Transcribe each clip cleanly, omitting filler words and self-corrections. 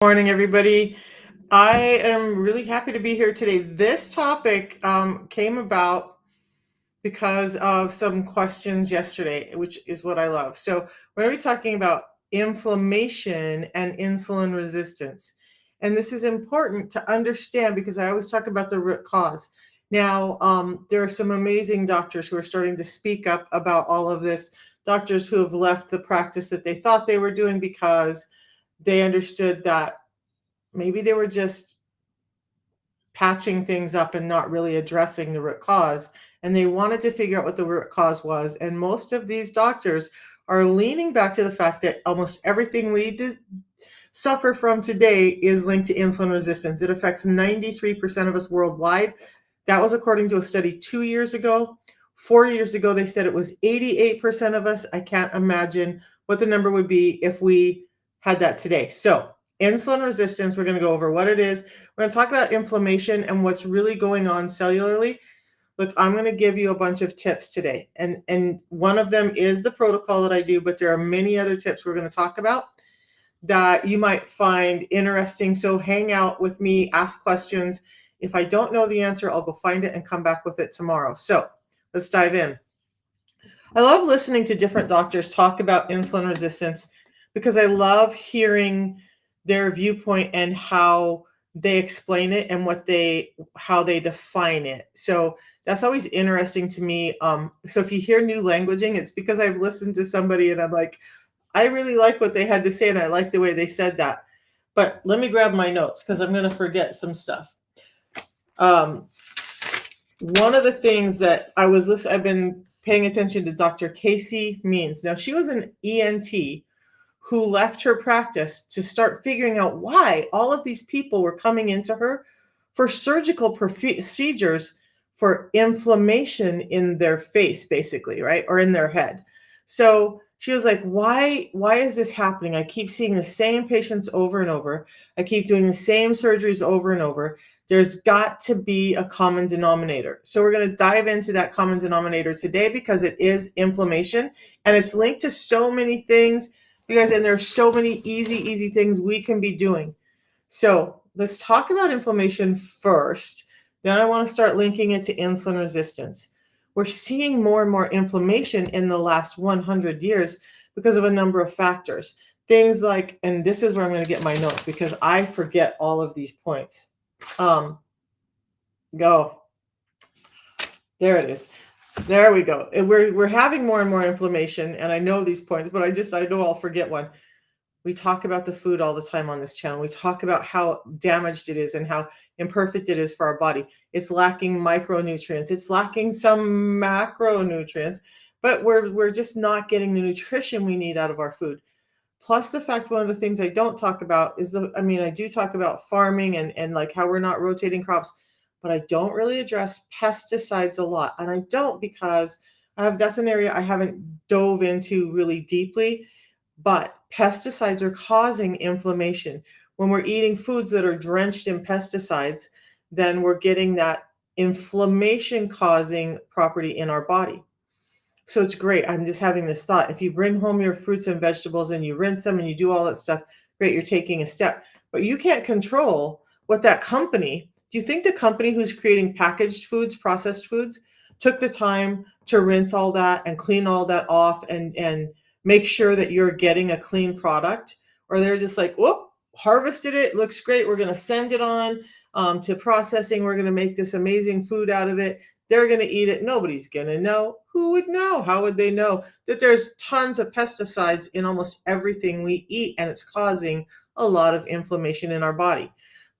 Morning, everybody. I am really happy to be here today. This topic came about because of some questions yesterday, which is what I love. So, we're going to be talking about inflammation and insulin resistance. And this is important to understand because I always talk about the root cause. Now, there are some amazing doctors who are starting to speak up about all of this, doctors who have left the practice that they thought they were doing because they understood that maybe they were just patching things up and not really addressing the root cause. And they wanted to figure out what the root cause was. And most of these doctors are leaning back to the fact that almost everything we suffer from today is linked to insulin resistance. It affects 93% of us worldwide. That was according to a study 2 years ago. 4 years ago, they said it was 88% of us. I can't imagine what the number would be if we had that today. So, insulin resistance, we're going to go over what it is. We're going to talk about inflammation and what's really going on cellularly. Look, I'm going to give you a bunch of tips today. And one of them is the protocol that I do, but there are many other tips we're going to talk about that you might find interesting. So hang out with me, ask questions. If I don't know the answer, I'll go find it and come back with it tomorrow. So let's dive in. I love listening to different doctors talk about insulin resistance because I love hearing their viewpoint and how they explain it and how they define it. So that's always interesting to me. So if you hear new languaging, it's because I've listened to somebody and I'm like, I really like what they had to say and I like the way they said that. But let me grab my notes because I'm going to forget some stuff. One of the things that I've been paying attention to Dr. Casey Means. Now, she was an ENT who left her practice to start figuring out why all of these people were coming into her for surgical procedures for inflammation in their face, basically, right? Or in their head. So she was like, why is this happening? I keep seeing the same patients over and over. I keep doing the same surgeries over and over. There's got to be a common denominator. So we're going to dive into that common denominator today because it is inflammation and it's linked to so many things, because and there's so many easy things we can be doing. So let's talk about inflammation first. Then I want to start linking it to insulin resistance. We're seeing more and more inflammation in the last 100 years because of a number of factors. Things like, and this is where I'm going to get my notes because I forget all of these points. Go. There it is. There we go. And we're having more and more inflammation, and I know these points, but I know I'll forget one. We talk about the food all the time on this channel. We talk about how damaged it is and how imperfect it is for our body. It's lacking micronutrients. It's lacking some macronutrients, but we're just not getting the nutrition we need out of our food. Plus the fact, one of the things I don't talk about is I do talk about farming and like how we're not rotating crops, but I don't really address pesticides a lot. And I don't because that's an area I haven't dove into really deeply. But pesticides are causing inflammation. When we're eating foods that are drenched in pesticides, then we're getting that inflammation causing property in our body. So it's great. I'm just having this thought. If you bring home your fruits and vegetables and you rinse them and you do all that stuff, great, you're taking a step. But you can't control what that company, do you think the company who's creating packaged foods, processed foods, took the time to rinse all that and clean all that off and make sure that you're getting a clean product? Or they're just like, whoop, harvested it, looks great, we're going to send it on to processing, we're going to make this amazing food out of it. They're going to eat it. Nobody's going to know. Who would know? How would they know that there's tons of pesticides in almost everything we eat and it's causing a lot of inflammation in our body?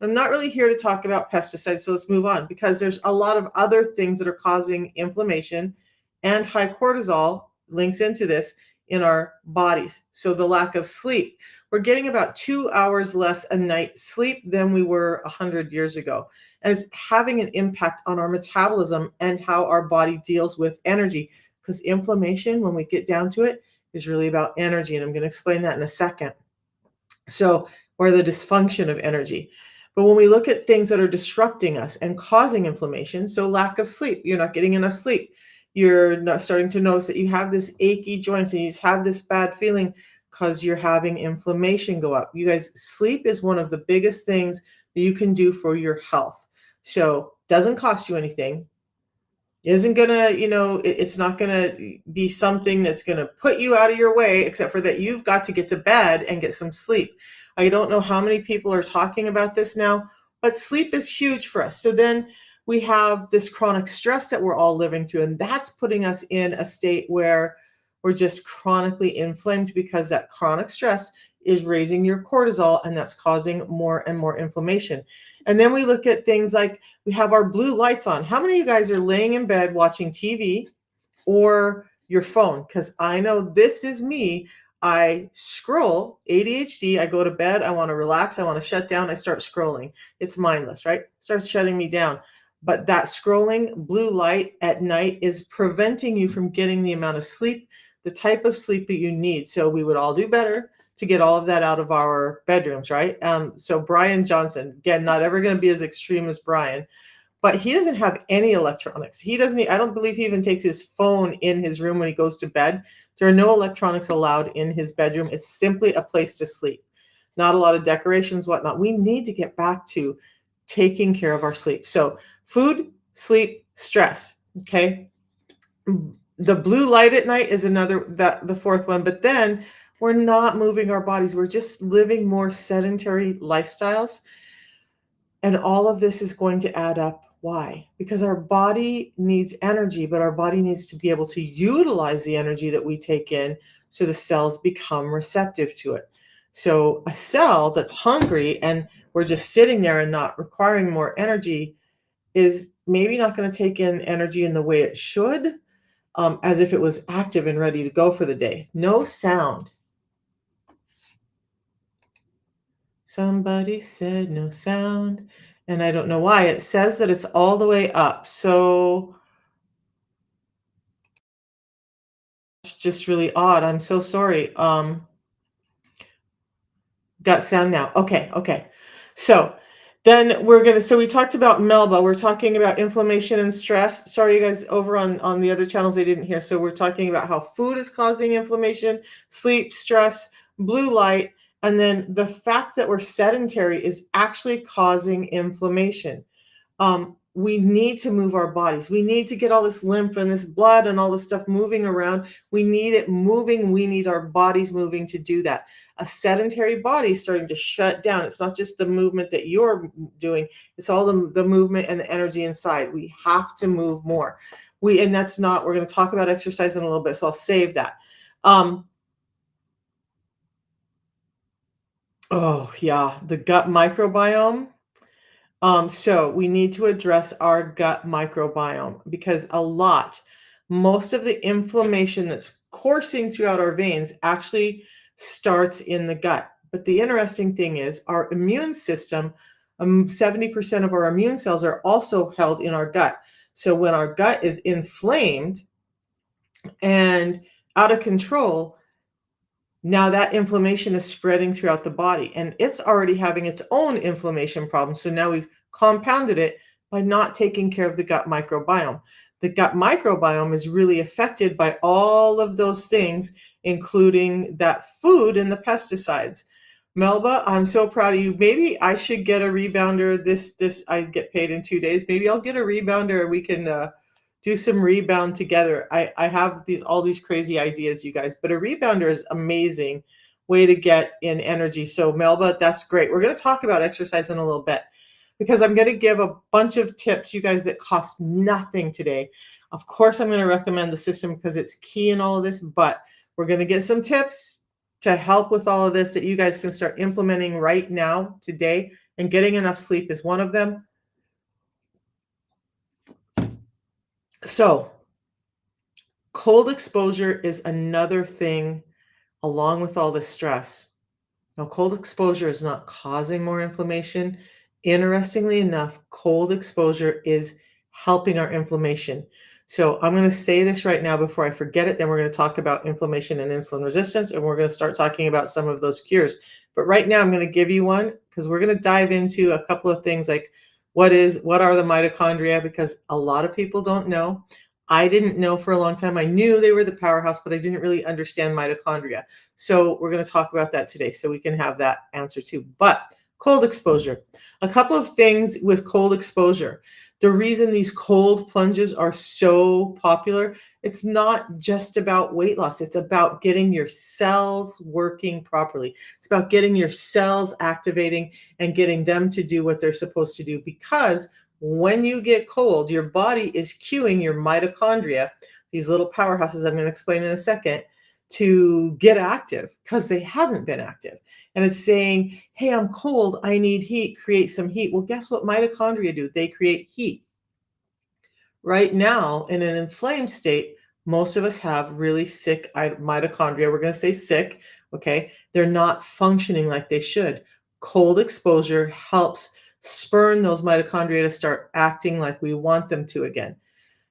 I'm not really here to talk about pesticides, so let's move on because there's a lot of other things that are causing inflammation, and high cortisol links into this in our bodies. So the lack of sleep. We're getting about 2 hours less a night sleep than we were 100 years ago. And it's having an impact on our metabolism and how our body deals with energy. Because inflammation, when we get down to it, is really about energy. And I'm going to explain that in a second. So, or the dysfunction of energy. But when we look at things that are disrupting us and causing inflammation, so lack of sleep, you're not getting enough sleep. You're not starting to notice that you have this achy joints and you just have this bad feeling. because you're having inflammation go up. You guys, sleep is one of the biggest things that you can do for your health. So, doesn't cost you anything, isn't gonna, it's not gonna be something that's gonna put you out of your way, except for that you've got to get to bed and get some sleep. I don't know how many people are talking about this now, but sleep is huge for us. So then we have this chronic stress that we're all living through, and that's putting us in a state where we're just chronically inflamed because that chronic stress is raising your cortisol, and that's causing more and more inflammation. And then we look at things like we have our blue lights on. How many of you guys are laying in bed watching TV or your phone? Because I know this is me. I scroll, ADHD, I go to bed, I want to relax, I want to shut down, I start scrolling. It's mindless, right? Starts shutting me down. But that scrolling blue light at night is preventing you from getting the amount of sleep, the type of sleep that you need. So we would all do better to get all of that out of our bedrooms, right? So Brian Johnson, again, not ever going to be as extreme as Brian, but he doesn't have any electronics. He doesn't, I don't believe he even takes his phone in his room when he goes to bed. There are no electronics allowed in his bedroom. It's simply a place to sleep. Not a lot of decorations, whatnot. We need to get back to taking care of our sleep. So food, sleep, stress. Okay. The blue light at night is the fourth one, but then we're not moving our bodies. We're just living more sedentary lifestyles. And all of this is going to add up. Why? Because our body needs energy, but our body needs to be able to utilize the energy that we take in so the cells become receptive to it. So a cell that's hungry and we're just sitting there and not requiring more energy is maybe not going to take in energy in the way it should, as if it was active and ready to go for the day. No sound. Somebody said no sound, and I don't know why. It says that it's all the way up. So it's just really odd. I'm so sorry. Got sound now. Okay, okay. So then so we talked about Melba. We're talking about inflammation and stress. Sorry, you guys, over on the other channels they didn't hear. So we're talking about how food is causing inflammation, sleep, stress, blue light, and then the fact that we're sedentary is actually causing inflammation. We need to move our bodies. We need to get all this lymph and this blood and all this stuff moving around. We need it moving. We need our bodies moving to do that. A sedentary body is starting to shut down. It's not just the movement that you're doing, it's all the movement and the energy inside. We have to move more. And that's not, we're going to talk about exercise in a little bit, so I'll save that. Oh, yeah, the gut microbiome. So we need to address our gut microbiome because most of the inflammation that's coursing throughout our veins actually starts in the gut. But the interesting thing is our immune system, 70% of our immune cells are also held in our gut. So when our gut is inflamed and out of control, now that inflammation is spreading throughout the body and it's already having its own inflammation problem. So now we've compounded it by not taking care of the gut microbiome. The gut microbiome is really affected by all of those things, including that food and the pesticides. Melba, I'm so proud of you. Maybe I should get a rebounder. I get paid in 2 days. Maybe I'll get a rebounder and we can do some rebound together. I have all these crazy ideas, you guys, but a rebounder is amazing way to get in energy. So Melba, that's great. We're going to talk about exercise in a little bit because I'm going to give a bunch of tips, you guys, that cost nothing today. Of course, I'm going to recommend the system because it's key in all of this, but we're going to get some tips to help with all of this that you guys can start implementing right now, today, and getting enough sleep is one of them. So cold exposure is another thing along with all the stress. Now, cold exposure is not causing more inflammation. Interestingly enough, cold exposure is helping our inflammation. So I'm going to say this right now before I forget it. Then we're going to talk about inflammation and insulin resistance, and we're going to start talking about some of those cures. But right now, I'm going to give you one because we're going to dive into a couple of things like what are the mitochondria, because a lot of people don't know. I didn't know for a long time. I knew they were the powerhouse, but I didn't really understand mitochondria. So we're going to talk about that today so we can have that answer too. But cold exposure. A couple of things with cold exposure. The reason these cold plunges are so popular, it's not just about weight loss. It's about getting your cells working properly. It's about getting your cells activating and getting them to do what they're supposed to do, because when you get cold, your body is cueing your mitochondria, these little powerhouses I'm going to explain in a second, to get active because they haven't been active. And it's saying, hey, I'm cold, I need heat, create some heat. Well, guess what mitochondria do? They create heat. Right now, in an inflamed state, most of us have really sick mitochondria. We're going to say sick, okay? They're not functioning like they should. Cold exposure helps spurn those mitochondria to start acting like we want them to again.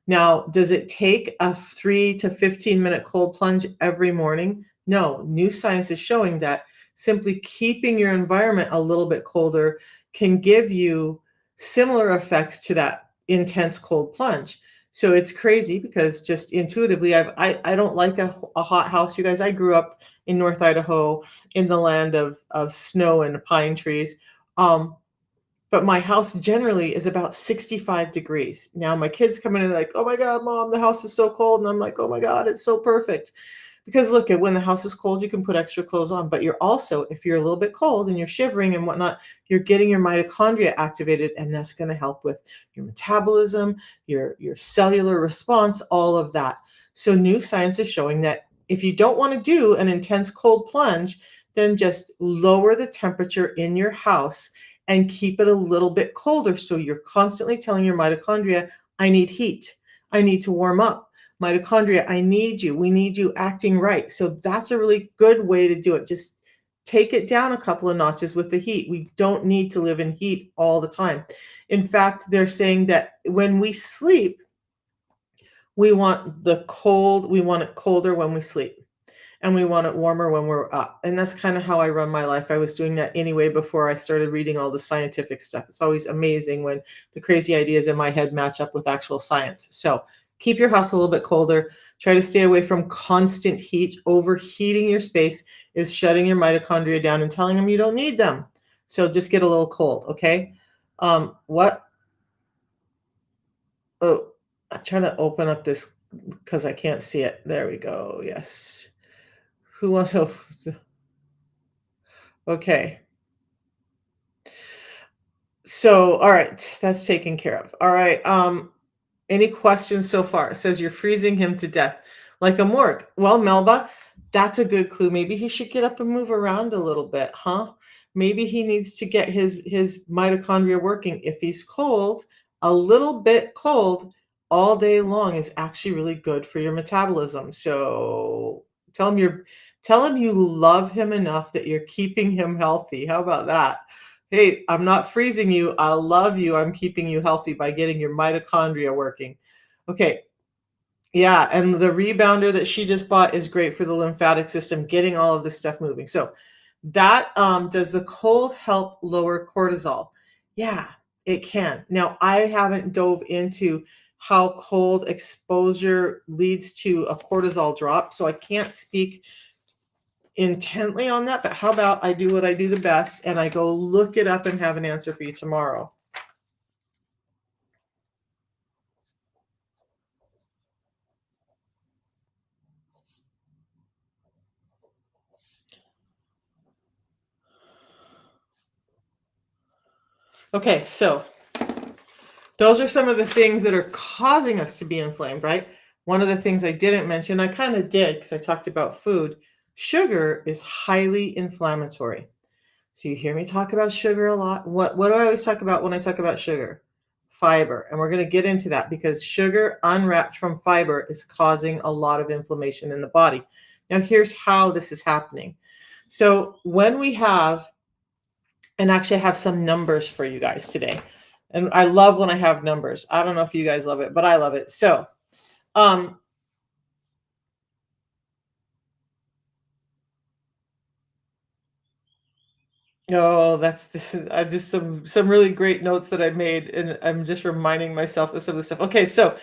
Now, does it take a 3 to 15-minute cold plunge every morning? No. New science is showing that simply keeping your environment a little bit colder can give you similar effects to that intense cold plunge. So it's crazy because just intuitively, I don't like a hot house, you guys. I grew up in North Idaho in the land of snow and pine trees. Um, but my house generally is about 65 degrees. Now my kids come in and they're like, "Oh my God, mom, the house is so cold." And I'm like, "Oh my God, it's so perfect." Because look at when the house is cold, you can put extra clothes on, but you're also, if you're a little bit cold and you're shivering and whatnot, you're getting your mitochondria activated, and that's going to help with your metabolism, your cellular response, all of that. So new science is showing that if you don't want to do an intense cold plunge, then just lower the temperature in your house and keep it a little bit colder. So you're constantly telling your mitochondria, I need heat. I need to warm up. Mitochondria, I need you. We need you acting right. So that's a really good way to do it. Just take it down a couple of notches with the heat. We don't need to live in heat all the time. In fact, they're saying that when we sleep, we want we want it colder when we sleep, and we want it warmer when we're up. And that's kind of how I run my life. I was doing that anyway before I started reading all the scientific stuff. It's always amazing when the crazy ideas in my head match up with actual science. So keep your house a little bit colder. Try to stay away from constant heat. Overheating your space is shutting your mitochondria down and telling them you don't need them. So just get a little cold, okay? What? Oh, I'm trying to open up this because I can't see it. There we go. Yes. Who wants to? Okay. So, all right, that's taken care of. All right. Any questions so far? It says you're freezing him to death like a morgue. Well, Melba, that's a good clue. Maybe he should get up and move around a little bit, huh? Maybe he needs to get his mitochondria working. If he's cold, a little bit cold all day long is actually really good for your metabolism. So tell him you love him enough that you're keeping him healthy. How about that? Hey, I'm not freezing you. I love you. I'm keeping you healthy by getting your mitochondria working. Okay. Yeah. And the rebounder that she just bought is great for the lymphatic system, getting all of this stuff moving. So that does the cold help lower cortisol? Yeah, it can. Now, I haven't dove into how cold exposure leads to a cortisol drop, so I can't speak intently on that, but how about I do what I do the best and I go look it up and have an answer for you tomorrow. Okay, so those are some of the things that are causing us to be inflamed, right? One of the things I didn't mention, I kind of did because I talked about food. Sugar is highly inflammatory. So you hear me talk about sugar a lot. What do I always talk about when I talk about sugar? Fiber. And we're going to get into that because sugar unwrapped from fiber is causing a lot of inflammation in the body. Now, here's how this is happening. So when we have, and actually I have some numbers for you guys today. And I love when I have numbers. I don't know if you guys love it, but I love it. So, um, oh, that's this is just some really great notes that I made, and I'm just reminding myself of some of the stuff. Okay, so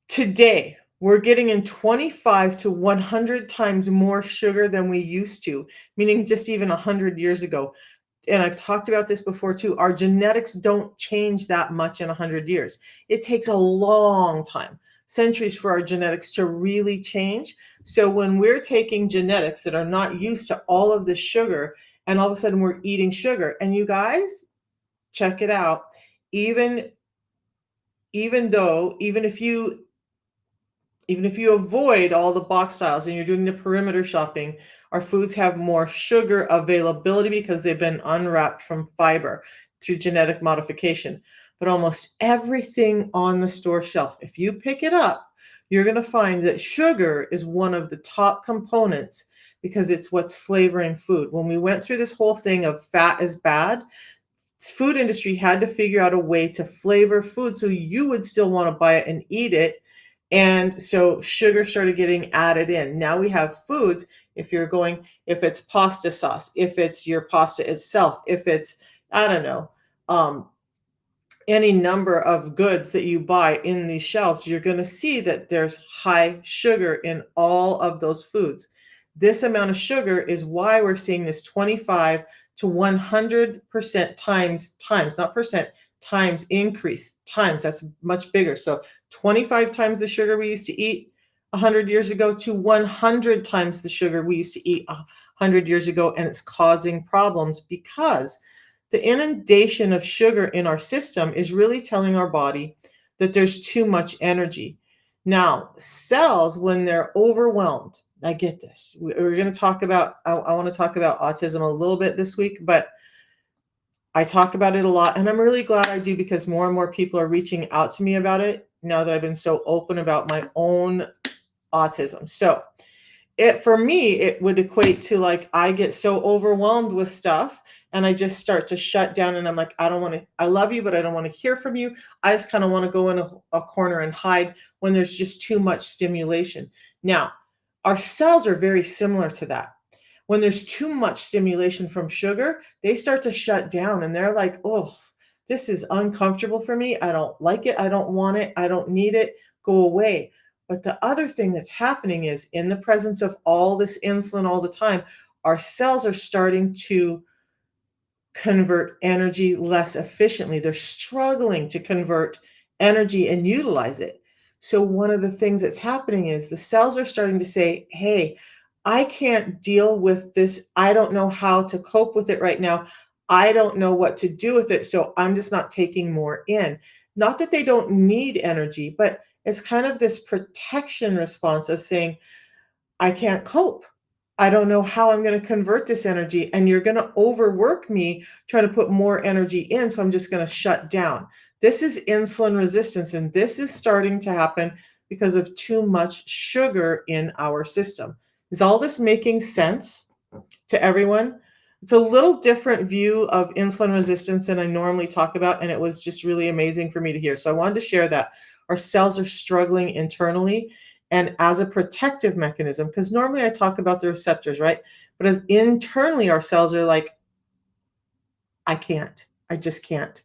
Today, we're getting in 25 to 100 times more sugar than we used to, meaning just even 100 years ago. And I've talked about this before too. Our genetics don't change that much in 100 years. It takes a long time, centuries for our genetics to really change. So when we're taking genetics that are not used to all of this sugar, and all of a sudden we're eating sugar, and you guys, check it out. Even even if you avoid all the box styles and you're doing the perimeter shopping, our foods have more sugar availability because they've been unwrapped from fiber through genetic modification. But almost everything on the store shelf, if you pick it up, you're going to find that sugar is one of the top components because it's what's flavoring food. When we went through this whole thing of fat is bad, food industry had to figure out a way to flavor food so you would still want to buy it and eat it. And so sugar started getting added in. Now we have foods, if it's pasta sauce, if it's your pasta itself, if it's, I don't know, um, any number of goods that you buy in these shelves, you're going to see that there's high sugar in all of those foods. This amount of sugar is why we're seeing this 25 to 100% times, not percent, times increase, times, that's much bigger. So 25 times the sugar we used to eat 100 years ago to 100 times the sugar we used to eat 100 years ago. And it's causing problems because the inundation of sugar in our system is really telling our body that there's too much energy. Now, cells, when they're overwhelmed, I get this. We're going to talk about, I want to talk about autism a little bit this week, but I talk about it a lot. And I'm really glad I do because more and more people are reaching out to me about it now that I've been so open about my own autism. So, for me, it would equate to like I get so overwhelmed with stuff and I just start to shut down and I'm like, I love you, but I don't want to hear from you. I just kind of want to go in a corner and hide when there's just too much stimulation. Now, our cells are very similar to that. When there's too much stimulation from sugar, they start to shut down and they're like, oh, this is uncomfortable for me. I don't like it. I don't want it. I don't need it. Go away. But the other thing that's happening is in the presence of all this insulin all the time, our cells are starting to convert energy less efficiently. They're struggling to convert energy and utilize it. So one of the things that's happening is the cells are starting to say, hey, I can't deal with this. I don't know how to cope with it right now. I don't know what to do with it. So I'm just not taking more in. Not that they don't need energy, but it's kind of this protection response of saying, I can't cope. I don't know how I'm going to convert this energy. And you're going to overwork me trying to put more energy in. So I'm just going to shut down. This is insulin resistance. And this is starting to happen because of too much sugar in our system. Is all this making sense to everyone? It's a little different view of insulin resistance than I normally talk about. And it was just really amazing for me to hear. So I wanted to share that our cells are struggling internally. And as a protective mechanism, because normally I talk about the receptors, right? But as internally, our cells are like, I can't. I just can't.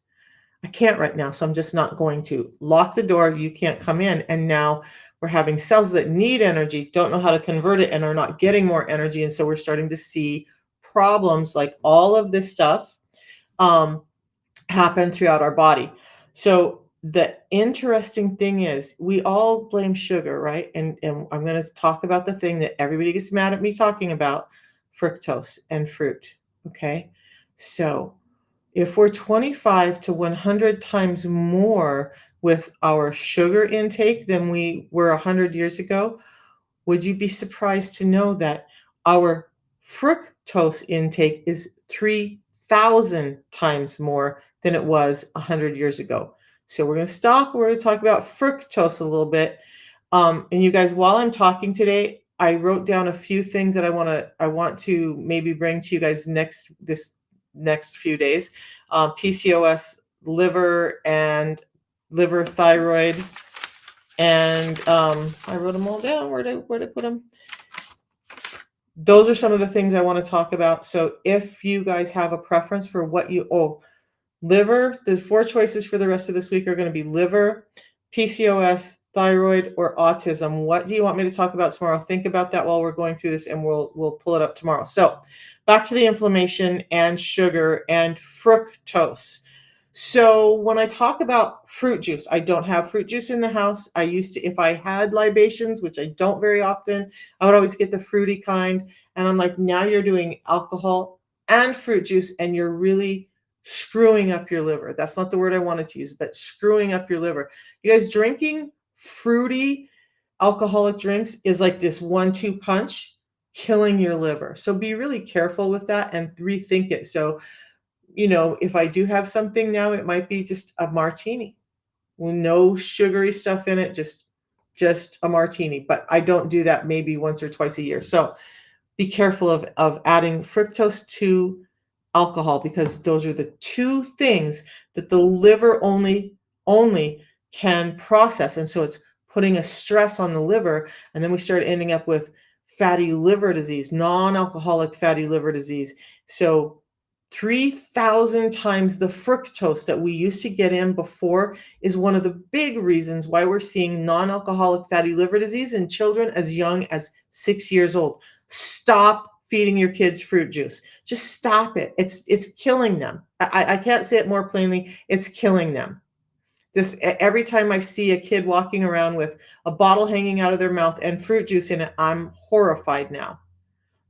I can't right now. So I'm just not going to. Lock the door. You can't come in. And now we're having cells that need energy, don't know how to convert it, and are not getting more energy. And so we're starting to see problems like all of this stuff happen throughout our body. So the interesting thing is we all blame sugar, right? And I'm going to talk about the thing that everybody gets mad at me talking about, fructose and fruit. Okay. So if we're 25 to 100 times more with our sugar intake than we were 100 years ago, would you be surprised to know that our fructose intake is 3,000 times more than it was 100 years ago? So we're going to stop. We're going to talk about fructose a little bit. And you guys, while I'm talking today, I wrote down a few things that I want to maybe bring to you guys this next few days. PCOS, liver, thyroid, and I wrote them all down. Where'd I put them? Those are some of the things I want to talk about. So if you guys have a preference for liver, the 4 choices for the rest of this week are going to be liver, PCOS, thyroid, or autism? What do you want me to talk about tomorrow? Think about that while we're going through this, and we'll pull it up tomorrow. So, back to the inflammation and sugar and fructose. So, when I talk about fruit juice, I don't have fruit juice in the house. I used to, if I had libations, which I don't very often, I would always get the fruity kind. And I'm like, now you're doing alcohol and fruit juice, and you're really screwing up your liver. That's not the word I wanted to use, but screwing up your liver. You guys, drinking fruity alcoholic drinks is like this 1-2 punch, killing your liver. So be really careful with that and rethink it. So, if I do have something now, it might be just a martini with no sugary stuff in it, just a martini. But I don't do that maybe once or twice a year. So be careful of adding fructose to alcohol, because those are the two things that the liver only can process. And so it's putting a stress on the liver, and then we start ending up with fatty liver disease, non-alcoholic fatty liver disease. So 3,000 times the fructose that we used to get in before is one of the big reasons why we're seeing non-alcoholic fatty liver disease in children as young as 6 years old. Stop feeding your kids fruit juice. Just stop it. It's killing them. I can't say it more plainly. It's killing them. Every time I see a kid walking around with a bottle hanging out of their mouth and fruit juice in it, I'm horrified now.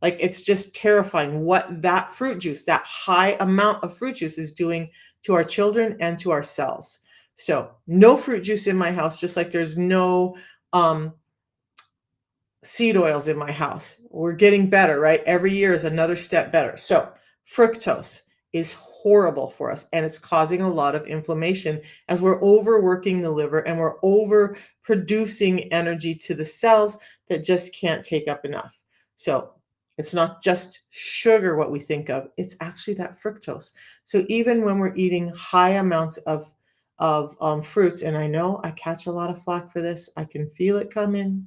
Like, it's just terrifying what that fruit juice, that high amount of fruit juice, is doing to our children and to ourselves. So no fruit juice in my house, just like there's no seed oils in my house. We're getting better, right? Every year is another step better. So fructose is horrible for us, and it's causing a lot of inflammation as we're overworking the liver and we're over producing energy to the cells that just can't take up enough. So it's not just sugar what we think of, it's actually that fructose. So even when we're eating high amounts of fruits, and I know I catch a lot of flack for this, I can feel it coming,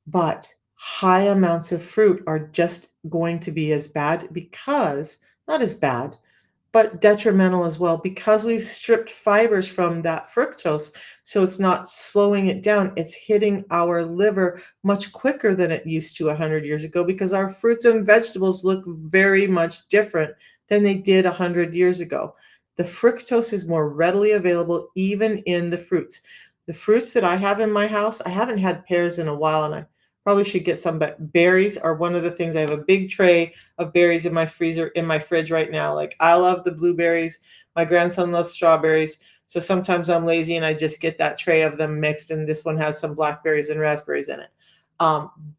but high amounts of fruit are just going to be as bad, because not as bad, but detrimental as well, because we've stripped fibers from that fructose. So it's not slowing it down. It's hitting our liver much quicker than it used to 100 years ago, because our fruits and vegetables look very much different than they did 100 years ago. The fructose is more readily available even in the fruits. The fruits that I have in my house, I haven't had pears in a while, and I probably should get some, but berries are one of the things. I have a big tray of berries in my freezer, in my fridge right now. Like, I love the blueberries. My grandson loves strawberries. So sometimes I'm lazy and I just get that tray of them mixed, and this one has some blackberries and raspberries in it.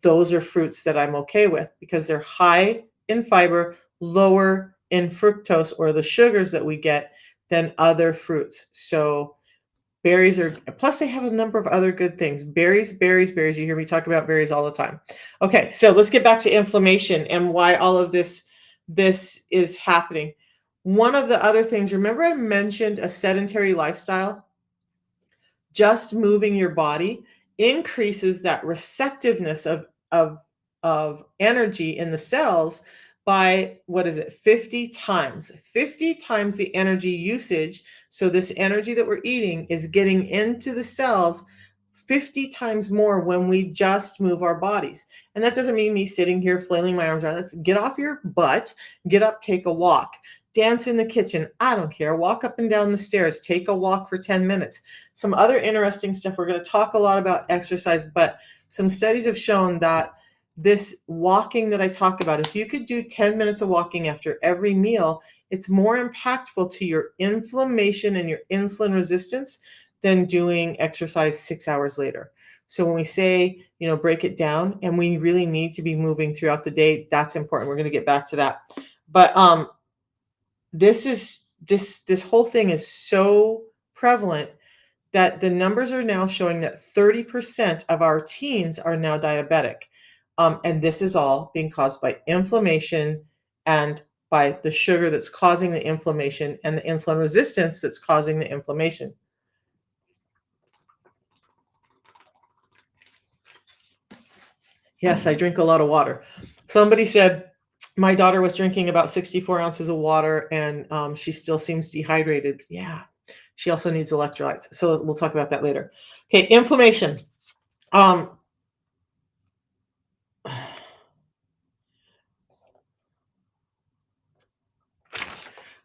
Those are fruits that I'm okay with, because they're high in fiber, lower in fructose, or the sugars that we get, than other fruits. So berries are, plus they have a number of other good things. Berries, berries, berries. You hear me talk about berries all the time. Okay, so let's get back to inflammation and why all of this is happening. One of the other things, remember I mentioned a sedentary lifestyle? Just moving your body increases that receptiveness of energy in the cells by, what is it, 50 times. 50 times the energy usage. So this energy that we're eating is getting into the cells 50 times more when we just move our bodies. And that doesn't mean me sitting here flailing my arms around. Let's get off your butt, get up, take a walk, dance in the kitchen. I don't care. Walk up and down the stairs, take a walk for 10 minutes. Some other interesting stuff. We're going to talk a lot about exercise, but some studies have shown that this walking that I talk about, if you could do 10 minutes of walking after every meal, it's more impactful to your inflammation and your insulin resistance than doing exercise 6 hours later. So when we say, break it down, and we really need to be moving throughout the day, that's important. We're going to get back to that. But this whole thing is so prevalent that the numbers are now showing that 30% of our teens are now diabetic. And this is all being caused by inflammation, and by the sugar that's causing the inflammation, and the insulin resistance that's causing the inflammation. Yes, I drink a lot of water. Somebody said my daughter was drinking about 64 ounces of water, and she still seems dehydrated. Yeah, She also needs electrolytes. So we'll talk about that later. Okay, inflammation. Um,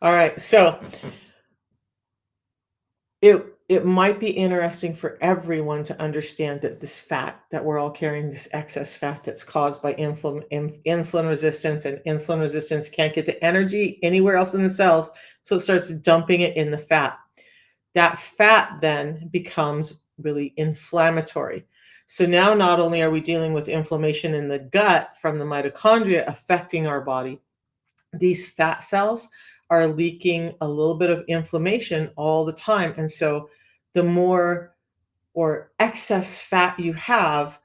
all right, so it might be interesting for everyone to understand that this fat that we're all carrying, this excess fat that's caused by insulin resistance, and insulin resistance can't get the energy anywhere else in the cells, so it starts dumping it in the fat. That fat then becomes really inflammatory. So now not only are we dealing with inflammation in the gut from the mitochondria affecting our body, these fat cells are leaking a little bit of inflammation all the time. And so the more or excess fat you have,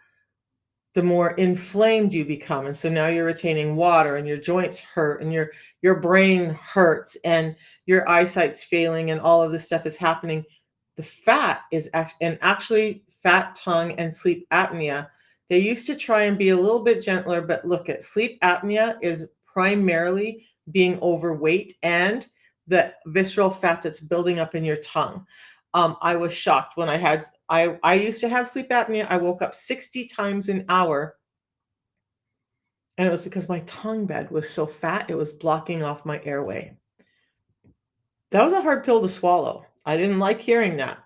the more inflamed you become. And so now you're retaining water and your joints hurt and your brain hurts and your eyesight's failing and all of this stuff is happening. The fat is actually fat tongue and sleep apnea. They used to try and be a little bit gentler, but look at sleep apnea is primarily being overweight and the visceral fat that's building up in your tongue. I was shocked when I used to have sleep apnea. I woke up 60 times an hour, and it was because my tongue bed was so fat, it was blocking off my airway. That was a hard pill to swallow. I didn't like hearing that,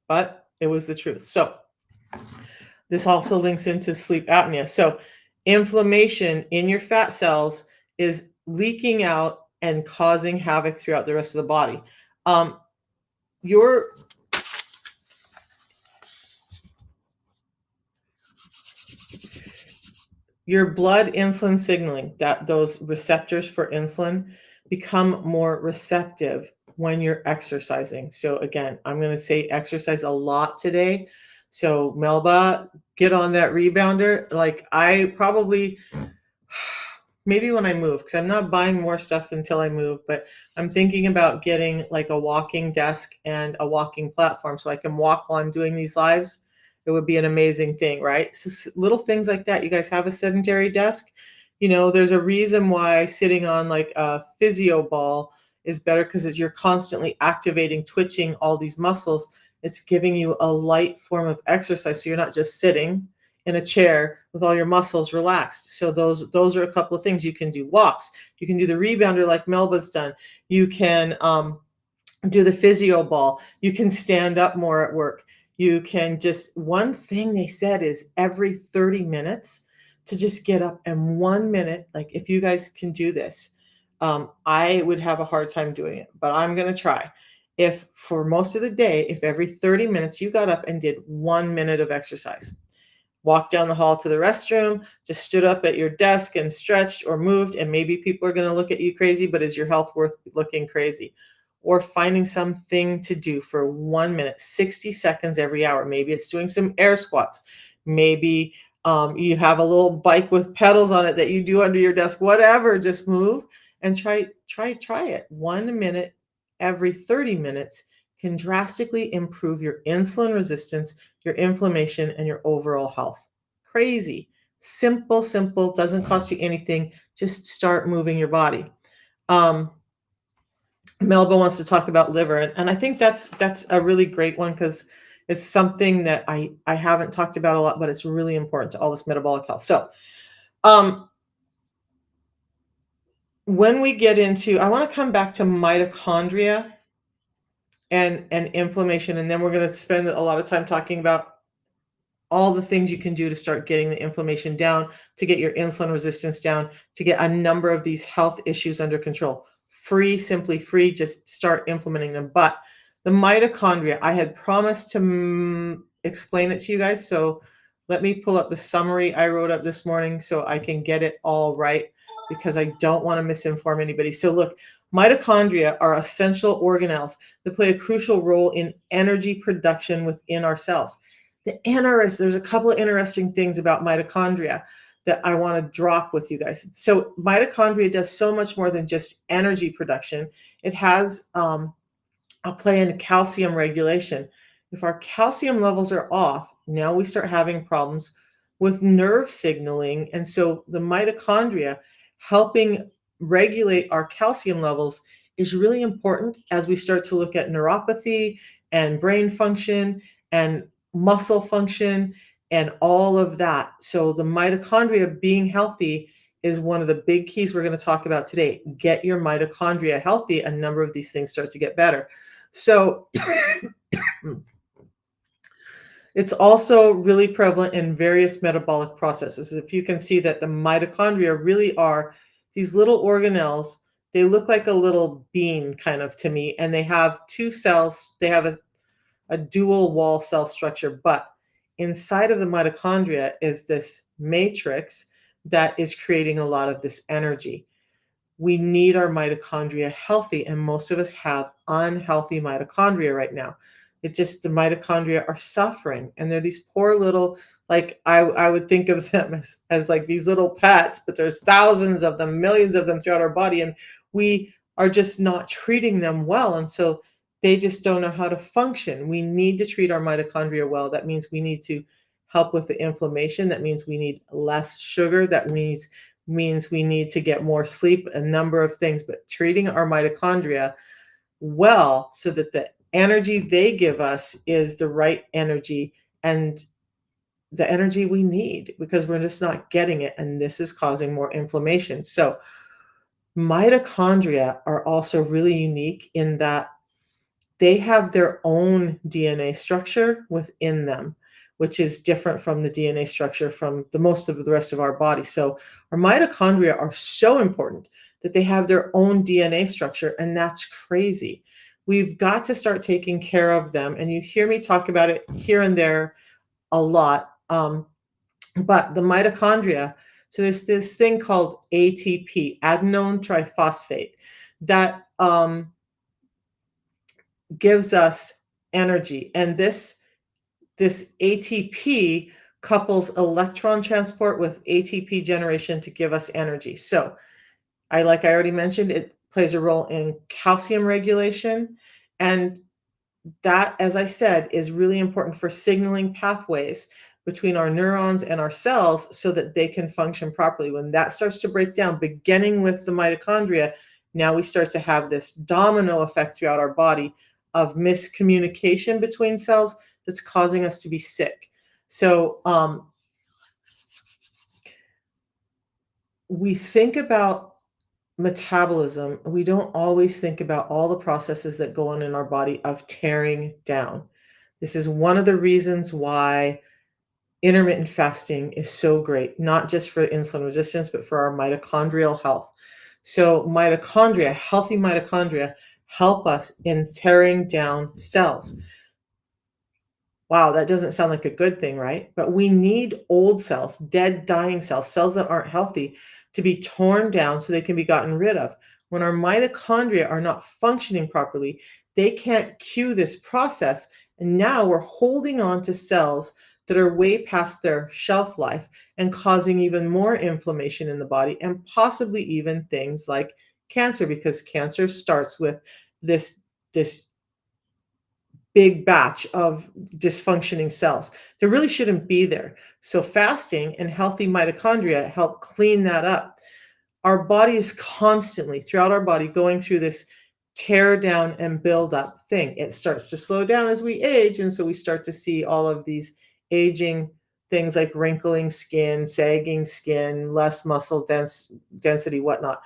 but it was the truth. So, this also links into sleep apnea. So, inflammation in your fat cells is leaking out and causing havoc throughout the rest of the body. Um, your your blood insulin signaling, that those receptors for insulin become more receptive when you're exercising. So again, I'm going to say exercise a lot today. So Melba, get on that rebounder. Like I probably maybe when I move, because I'm not buying more stuff until I move, but I'm thinking about getting like a walking desk and a walking platform so I can walk while I'm doing these lives. It would be an amazing thing, right? So little things like that. You guys have a sedentary desk. You know, there's a reason why sitting on like a physio ball is better because you're constantly activating, twitching all these muscles. It's giving you a light form of exercise. So you're not just sitting in a chair with all your muscles relaxed. So those are a couple of things you can do. Walks. You can do the rebounder like Melba's done. You can do the physio ball. You can stand up more at work. You can just, one thing they said is every 30 minutes to just get up and 1 minute, like if you guys can do this, I would have a hard time doing it, but I'm going to try. If for most of the day, if every 30 minutes you got up and did 1 minute of exercise, walked down the hall to the restroom, just stood up at your desk and stretched or moved, and maybe people are going to look at you crazy, but is your health worth looking crazy? Or finding something to do for 1 minute, 60 seconds every hour. Maybe it's doing some air squats. Maybe you have a little bike with pedals on it that you do under your desk, whatever, just move and try it. 1 minute every 30 minutes can drastically improve your insulin resistance, your inflammation, and your overall health. Crazy. Simple, doesn't cost you anything. Just start moving your body. Melba wants to talk about liver, and I think that's a really great one because it's something that I haven't talked about a lot, but it's really important to all this metabolic health. So, when we get into, I want to come back to mitochondria and inflammation, and then we're going to spend a lot of time talking about all the things you can do to start getting the inflammation down, to get your insulin resistance down, to get a number of these health issues under control. Free, simply free, just start implementing them. But the mitochondria, I had promised to explain it to you guys. So let me pull up the summary I wrote up this morning so I can get it all right because I don't want to misinform anybody. So look, mitochondria are essential organelles that play a crucial role in energy production within our cells. There's a couple of interesting things about mitochondria that I want to drop with you guys. So mitochondria does so much more than just energy production. It has a play in calcium regulation. If our calcium levels are off, now we start having problems with nerve signaling. And so the mitochondria helping regulate our calcium levels is really important as we start to look at neuropathy and brain function and muscle function and all of that. So the mitochondria being healthy is one of the big keys we're going to talk about today. Get your mitochondria healthy, a number of these things start to get better. So it's also really prevalent in various metabolic processes. If you can see that the mitochondria really are these little organelles, they look like a little bean kind of to me, and they have two cells. They have a dual wall cell structure, but inside of the mitochondria is this matrix that is creating a lot of this energy. We need our mitochondria healthy, and most of us have unhealthy mitochondria right now. It just the mitochondria are suffering, and they're these poor little, like I would think of them as like these little pets, but there's thousands of them, millions of them throughout our body, and we are just not treating them well, and so they just don't know how to function. We need to treat our mitochondria well. That means we need to help with the inflammation. That means we need less sugar. That means we need to get more sleep, a number of things, but treating our mitochondria well so that the energy they give us is the right energy and the energy we need, because we're just not getting it. And this is causing more inflammation. So mitochondria are also really unique in that they have their own DNA structure within them, which is different from the DNA structure from the most of the rest of our body. So our mitochondria are so important that they have their own DNA structure, and that's crazy. We've got to start taking care of them, and you hear me talk about it here and there a lot. But the mitochondria, so there's this thing called ATP, adenine triphosphate, that gives us energy. And this ATP couples electron transport with ATP generation to give us energy. So like I already mentioned, it plays a role in calcium regulation. And that, as I said, is really important for signaling pathways between our neurons and our cells so that they can function properly. When that starts to break down, beginning with the mitochondria, now we start to have this domino effect throughout our body of miscommunication between cells that's causing us to be sick. So we think about metabolism, we don't always think about all the processes that go on in our body of tearing down. This is one of the reasons why intermittent fasting is so great, not just for insulin resistance, but for our mitochondrial health. So healthy mitochondria help us in tearing down cells. Wow, that doesn't sound like a good thing, right? But we need old cells, dead, dying cells, cells that aren't healthy, to be torn down so they can be gotten rid of. When our mitochondria are not functioning properly, they can't cue this process. And now we're holding on to cells that are way past their shelf life and causing even more inflammation in the body and possibly even things like cancer, because cancer starts with this big batch of dysfunctioning cells. They really shouldn't be there. So fasting and healthy mitochondria help clean that up. Our body is constantly throughout our body going through this tear down and build up thing. It starts to slow down as we age, and so we start to see all of these aging things like wrinkling skin, sagging skin, less density, whatnot.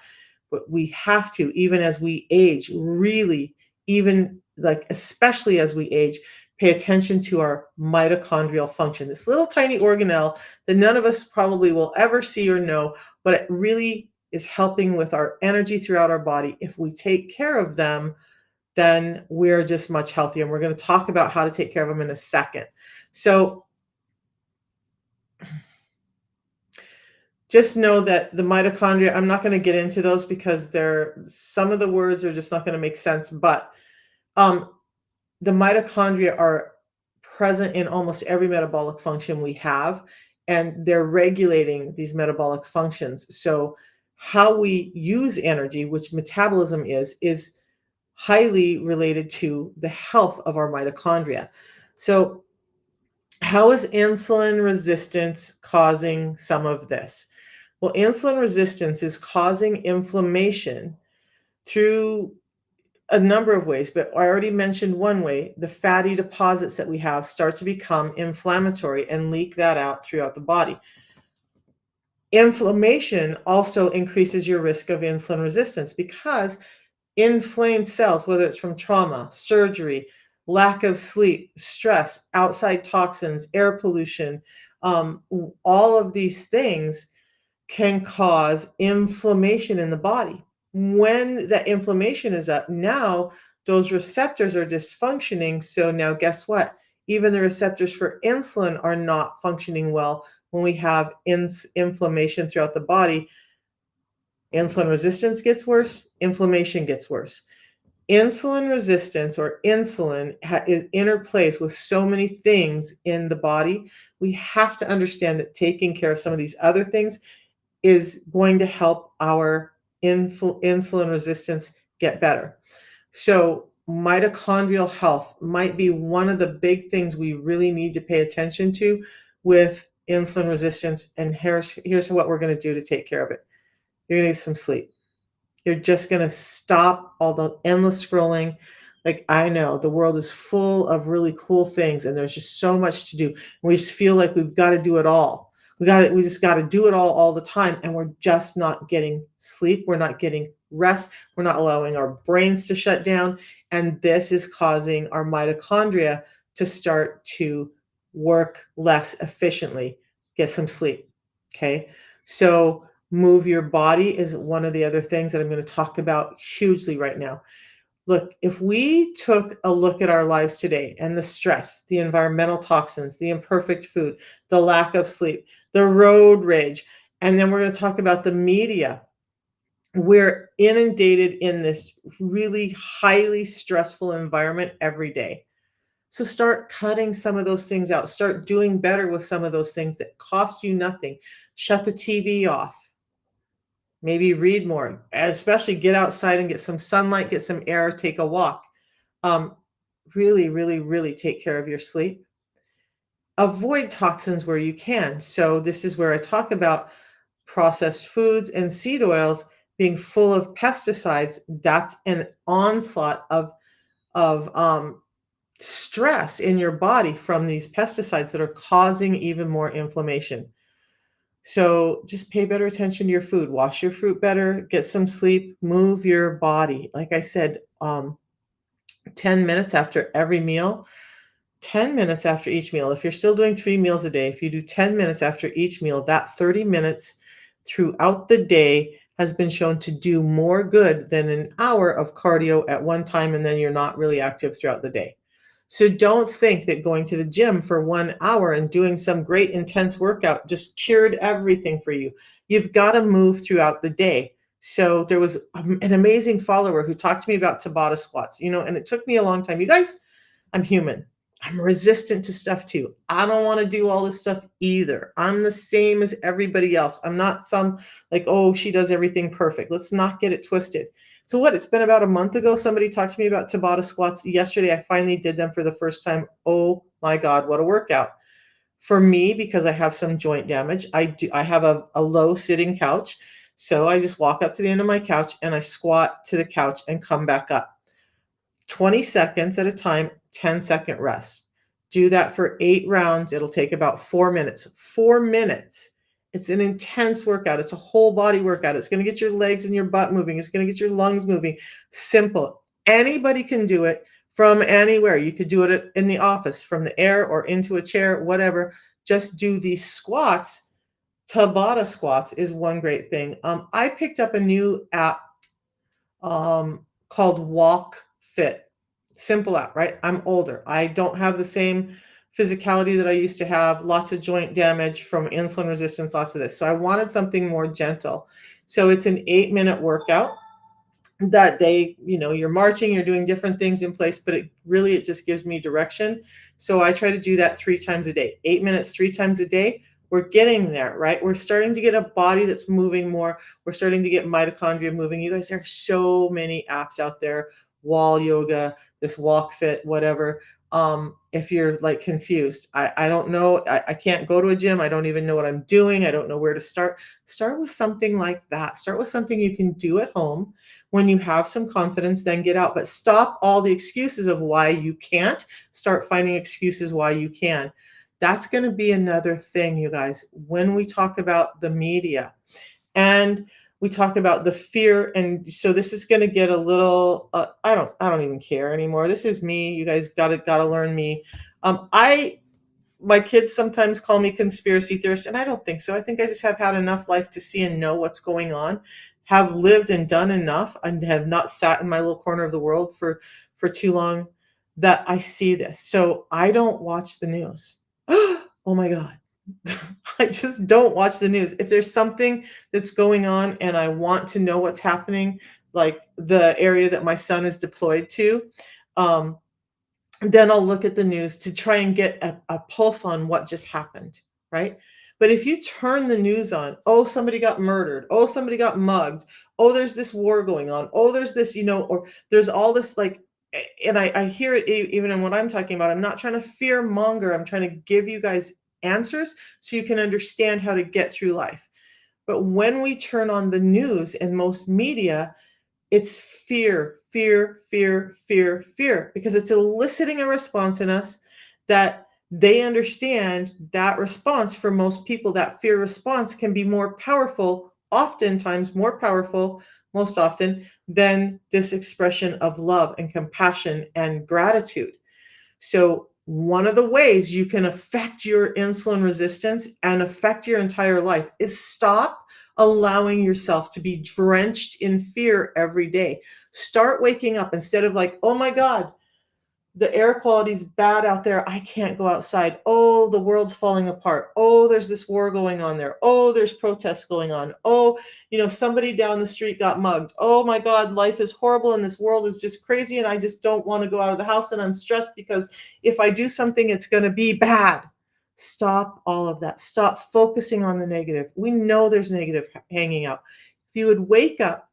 But we have to, even as we age, really, even like especially as we age, pay attention to our mitochondrial function. This little tiny organelle that none of us probably will ever see or know, but it really is helping with our energy throughout our body. If we take care of them, then we're just much healthier. And we're going to talk about how to take care of them in a second. So just know that the mitochondria, I'm not going to get into those because some of the words are just not going to make sense, but the mitochondria are present in almost every metabolic function we have, and they're regulating these metabolic functions. So how we use energy, which metabolism is highly related to the health of our mitochondria. So how is insulin resistance causing some of this? Well, insulin resistance is causing inflammation through A number of ways, but I already mentioned one way. The fatty deposits that we have start to become inflammatory and leak that out throughout the body. Inflammation also increases your risk of insulin resistance because inflamed cells, whether it's from trauma, surgery, lack of sleep, stress, outside toxins, air pollution, all of these things can cause inflammation in the body. When that inflammation is up, now those receptors are dysfunctioning. So now, guess what? Even the receptors for insulin are not functioning well when we have inflammation throughout the body. Insulin resistance gets worse, inflammation gets worse. Insulin resistance or insulin is interplays with so many things in the body. We have to understand that taking care of some of these other things is going to help our insulin resistance get better. So, mitochondrial health might be one of the big things we really need to pay attention to with insulin resistance. And here's what we're going to do to take care of it. You're going to need some sleep. You're just going to stop all the endless scrolling. Like, I know the world is full of really cool things and there's just so much to do. We just feel like we've got to do it all. We just got to do it all the time. And we're just not getting sleep. We're not getting rest. We're not allowing our brains to shut down. And this is causing our mitochondria to start to work less efficiently. Get some sleep. Okay. So, move your body is one of the other things that I'm going to talk about hugely right now. Look, if we took a look at our lives today and the stress, the environmental toxins, the imperfect food, the lack of sleep, the road rage, and then we're going to talk about the media. We're inundated in this really highly stressful environment every day. So start cutting some of those things out. Start doing better with some of those things that cost you nothing. Shut the TV off. Maybe read more, especially get outside and get some sunlight, get some air, take a walk. Um, really, really, really take care of your sleep. Avoid toxins where you can. So this is where I talk about processed foods and seed oils being full of pesticides. That's an onslaught of stress in your body from these pesticides that are causing even more inflammation. So just pay better attention to your food. Wash your fruit better, get some sleep, move your body. Like I said, 10 minutes after every meal, 10 minutes after each meal. If you're still doing 3 meals a day, if you do 10 minutes after each meal, that 30 minutes throughout the day has been shown to do more good than an hour of cardio at one time, and then you're not really active throughout the day. So don't think that going to the gym for 1 hour and doing some great intense workout just cured everything for you. You've got to move throughout the day. So there was an amazing follower who talked to me about Tabata squats, and it took me a long time. You guys, I'm human. I'm resistant to stuff too. I don't want to do all this stuff either. I'm the same as everybody else. I'm not some like, oh, she does everything perfect. Let's not get it twisted. So what? It's been about a month ago. Somebody talked to me about Tabata squats. Yesterday, I finally did them for the first time. Oh my God, what a workout. For me, because I have some joint damage, I have a low sitting couch. So I just walk up to the end of my couch and I squat to the couch and come back up. 20 seconds at a time, 10-second rest. Do that for 8 rounds. It'll take about 4 minutes. 4 minutes. It's an intense workout. It's a whole body workout. It's going to get your legs and your butt moving. It's going to get your lungs moving. Simple. Anybody can do it from anywhere. You could do it in the office, from the air or into a chair, whatever. Just do these squats. Tabata squats is one great thing. I picked up a new app called Walk Fit. Simple app, right? I'm older. I don't have the same physicality that I used to have, lots of joint damage from insulin resistance, lots of this. So I wanted something more gentle. So it's an 8-minute workout that you're marching, you're doing different things in place, but it just gives me direction. So I try to do that 3 times a day, 8 minutes, 3 times a day. We're getting there, right? We're starting to get a body that's moving more. We're starting to get mitochondria moving. You guys, there are so many apps out there, wall yoga, this walk fit, whatever. if you're like confused. I don't know. I can't go to a gym. I don't even know what I'm doing. I don't know where to start. Start with something like that. Start with something you can do at home. When you have some confidence, then get out. But stop all the excuses of why you can't. Start finding excuses why you can. That's going to be another thing, you guys, when we talk about the media and we talk about the fear. And so this is going to get a little I don't even care anymore. This is me. You guys got to learn me. I My kids sometimes call me conspiracy theorist, and I don't think so. I think I just have had enough life to see and know what's going on, have lived and done enough, and have not sat in my little corner of the world for too long that I see this. So I don't watch the news. Oh my God. I just don't watch the news. If there's something that's going on and I want to know what's happening, like the area that my son is deployed to, um, then I'll look at the news to try and get a pulse on what just happened, right? But if you turn the news on, oh, somebody got murdered, oh, somebody got mugged, oh, there's this war going on, oh, there's this, or there's all this like, and I hear it even in what I'm talking about. I'm not trying to fear monger. I'm trying to give you guys answers so you can understand how to get through life. But when we turn on the news and most media, it's fear, fear, fear, fear, fear, because it's eliciting a response in us that they understand that response for most people, that fear response can be more powerful, oftentimes more powerful, most often, than this expression of love and compassion and gratitude. So, one of the ways you can affect your insulin resistance and affect your entire life is stop allowing yourself to be drenched in fear every day. Start waking up instead of like, oh my God, the air quality's bad out there. I can't go outside. Oh, the world's falling apart. Oh, there's this war going on there. Oh, there's protests going on. Oh, somebody down the street got mugged. Oh my God, life is horrible and this world is just crazy and I just don't want to go out of the house and I'm stressed because if I do something, it's going to be bad. Stop all of that. Stop focusing on the negative. We know there's negative hanging out. If you would wake up,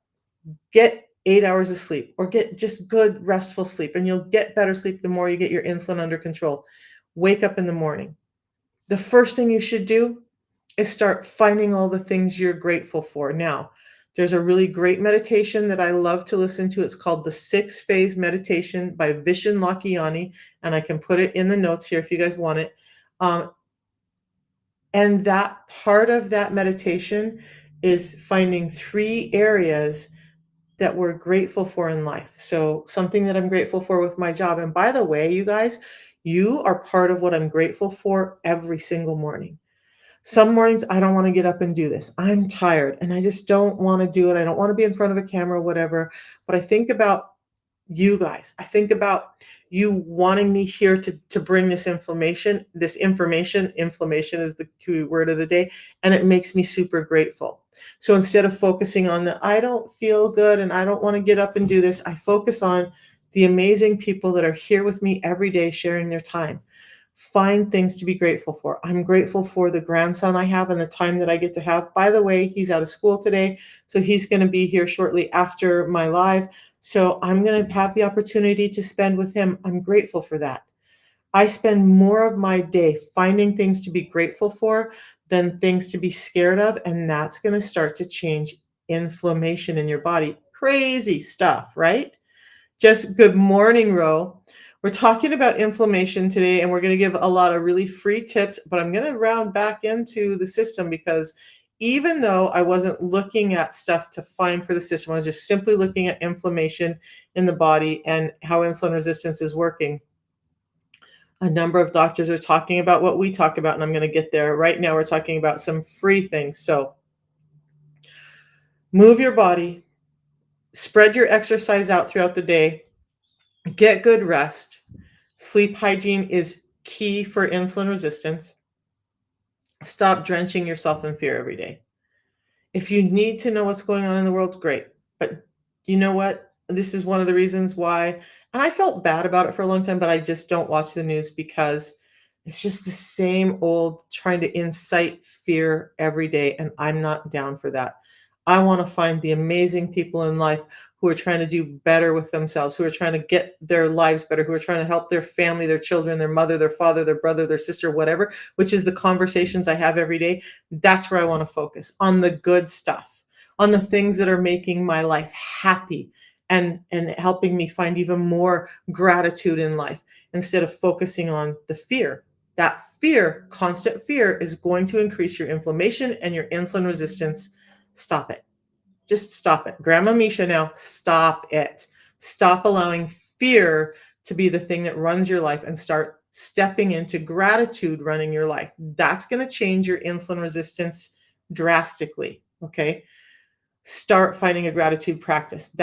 get 8 hours of sleep or get just good restful sleep, and you'll get better sleep the more you get your insulin under control. Wake up in the morning. The first thing you should do is start finding all the things you're grateful for. Now, there's a really great meditation that I love to listen to. It's called the 6 Phase Meditation by Vishen Lakhiani, and I can put it in the notes here if you guys want it. And that part of that meditation is finding 3 areas that we're grateful for in life. So, something that I'm grateful for with my job. And by the way, you guys, you are part of what I'm grateful for every single morning. Some mornings I don't want to get up and do this. I'm tired and I just don't want to do it. I don't want to be in front of a camera, whatever. But I think about you guys. I think about you wanting me here to bring this information. Inflammation is the key word of the day, and it makes me super grateful. So instead of focusing on the I don't feel good and I don't want to get up and do this, I focus on the amazing people that are here with me every day sharing their time. Find things to be grateful for. I'm grateful for the grandson I have and the time that I get to have. By the way, he's out of school today, so he's going to be here shortly after my live. So I'm going to have the opportunity to spend with him. I'm grateful for that. I spend more of my day finding things to be grateful for than things to be scared of. And that's going to start to change inflammation in your body. Crazy stuff, right? Just good morning, Ro. We're talking about inflammation today, and we're going to give a lot of really free tips, but I'm going to round back into the system because even though I wasn't looking at stuff to find for the system, I was just simply looking at inflammation in the body and how insulin resistance is working. A number of doctors are talking about what we talk about, and I'm going to get there. Right now, we're talking about some free things. So move your body, spread your exercise out throughout the day, get good rest. Sleep hygiene is key for insulin resistance. Stop drenching yourself in fear every day. If you need to know what's going on in the world, great. But you know what? This is one of the reasons why, and I felt bad about it for a long time, but I just don't watch the news because it's just the same old trying to incite fear every day. And I'm not down for that. I want to find the amazing people in life who are trying to do better with themselves, who are trying to get their lives better, who are trying to help their family, their children, their mother, their father, their brother, their sister, whatever, which is the conversations I have every day. That's where I want to focus on the good stuff, on the things that are making my life happy and helping me find even more gratitude in life instead of focusing on the fear. That fear, constant fear, is going to increase your inflammation and your insulin resistance. Stop it. Just stop it. Grandma Misha, now stop it. Stop allowing fear to be the thing that runs your life and start stepping into gratitude running your life. That's going to change your insulin resistance drastically. Okay. Start finding a gratitude practice.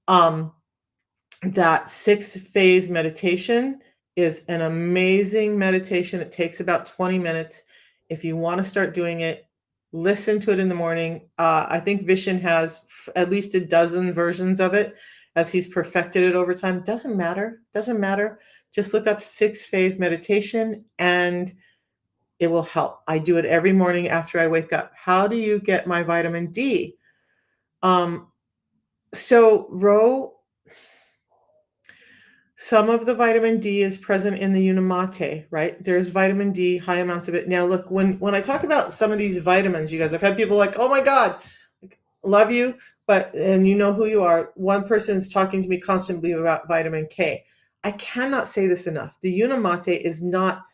Um, that 6-phase meditation is an amazing meditation. It takes about 20 minutes. If you want to start doing it, listen to it in the morning. I think Vishen has at least a dozen versions of it as he's perfected it over time. Doesn't matter. Doesn't matter. Just look up 6-phase meditation and it will help. I do it every morning after I wake up. How do you get my vitamin D? Um, Ro, some of the vitamin D is present in the Unimate, right? There's vitamin D, high amounts of it. Now, look, when I talk about some of these vitamins, you guys, I've had people like, "Oh my God, love you," but and you know who you are. One person's talking to me constantly about vitamin K. I cannot say this enough. The Unimate is not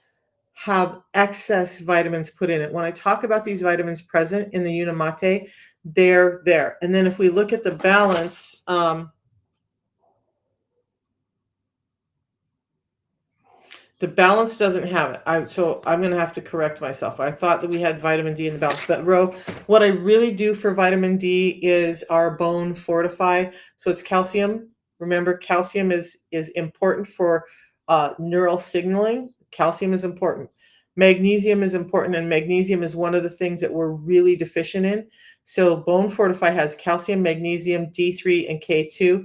have excess vitamins put in it. When I talk about these vitamins present in the Unimate, they're there. And then if we look at the balance, the balance doesn't have it. So I'm going to have to correct myself. I thought that we had vitamin D in the balance, but Ro, what I really do for vitamin D is our bone fortify. So it's calcium. Remember, calcium is important for neural signaling. Calcium is important. Magnesium is important, and magnesium is one of the things that we're really deficient in. So bone fortify has calcium, magnesium, D3, and K2.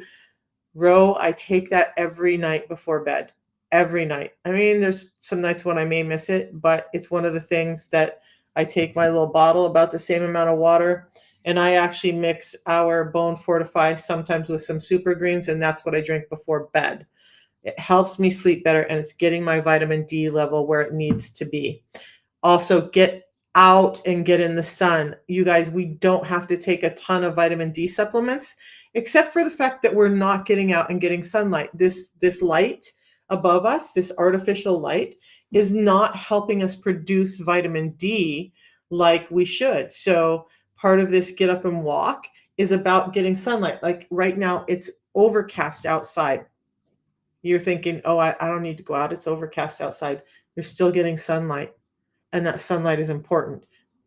Ro, I take that every night before bed. Every night. I mean, there's some nights when I may miss it, but it's one of the things that I take my little bottle, about the same amount of water, and I actually mix our bone fortify sometimes with some super greens, and that's what I drink before bed. It helps me sleep better, and it's getting my vitamin D level where it needs to be. Also, get out and get in the sun. You guys, we don't have to take a ton of vitamin D supplements, except for the fact that we're not getting out and getting sunlight. This light above us, this artificial light, is not helping us produce vitamin D like we should. So part of this get up and walk is about getting sunlight. Like right now, it's overcast outside. You're thinking, oh, I don't need to go out. It's overcast outside. You're still getting sunlight, and that sunlight is important.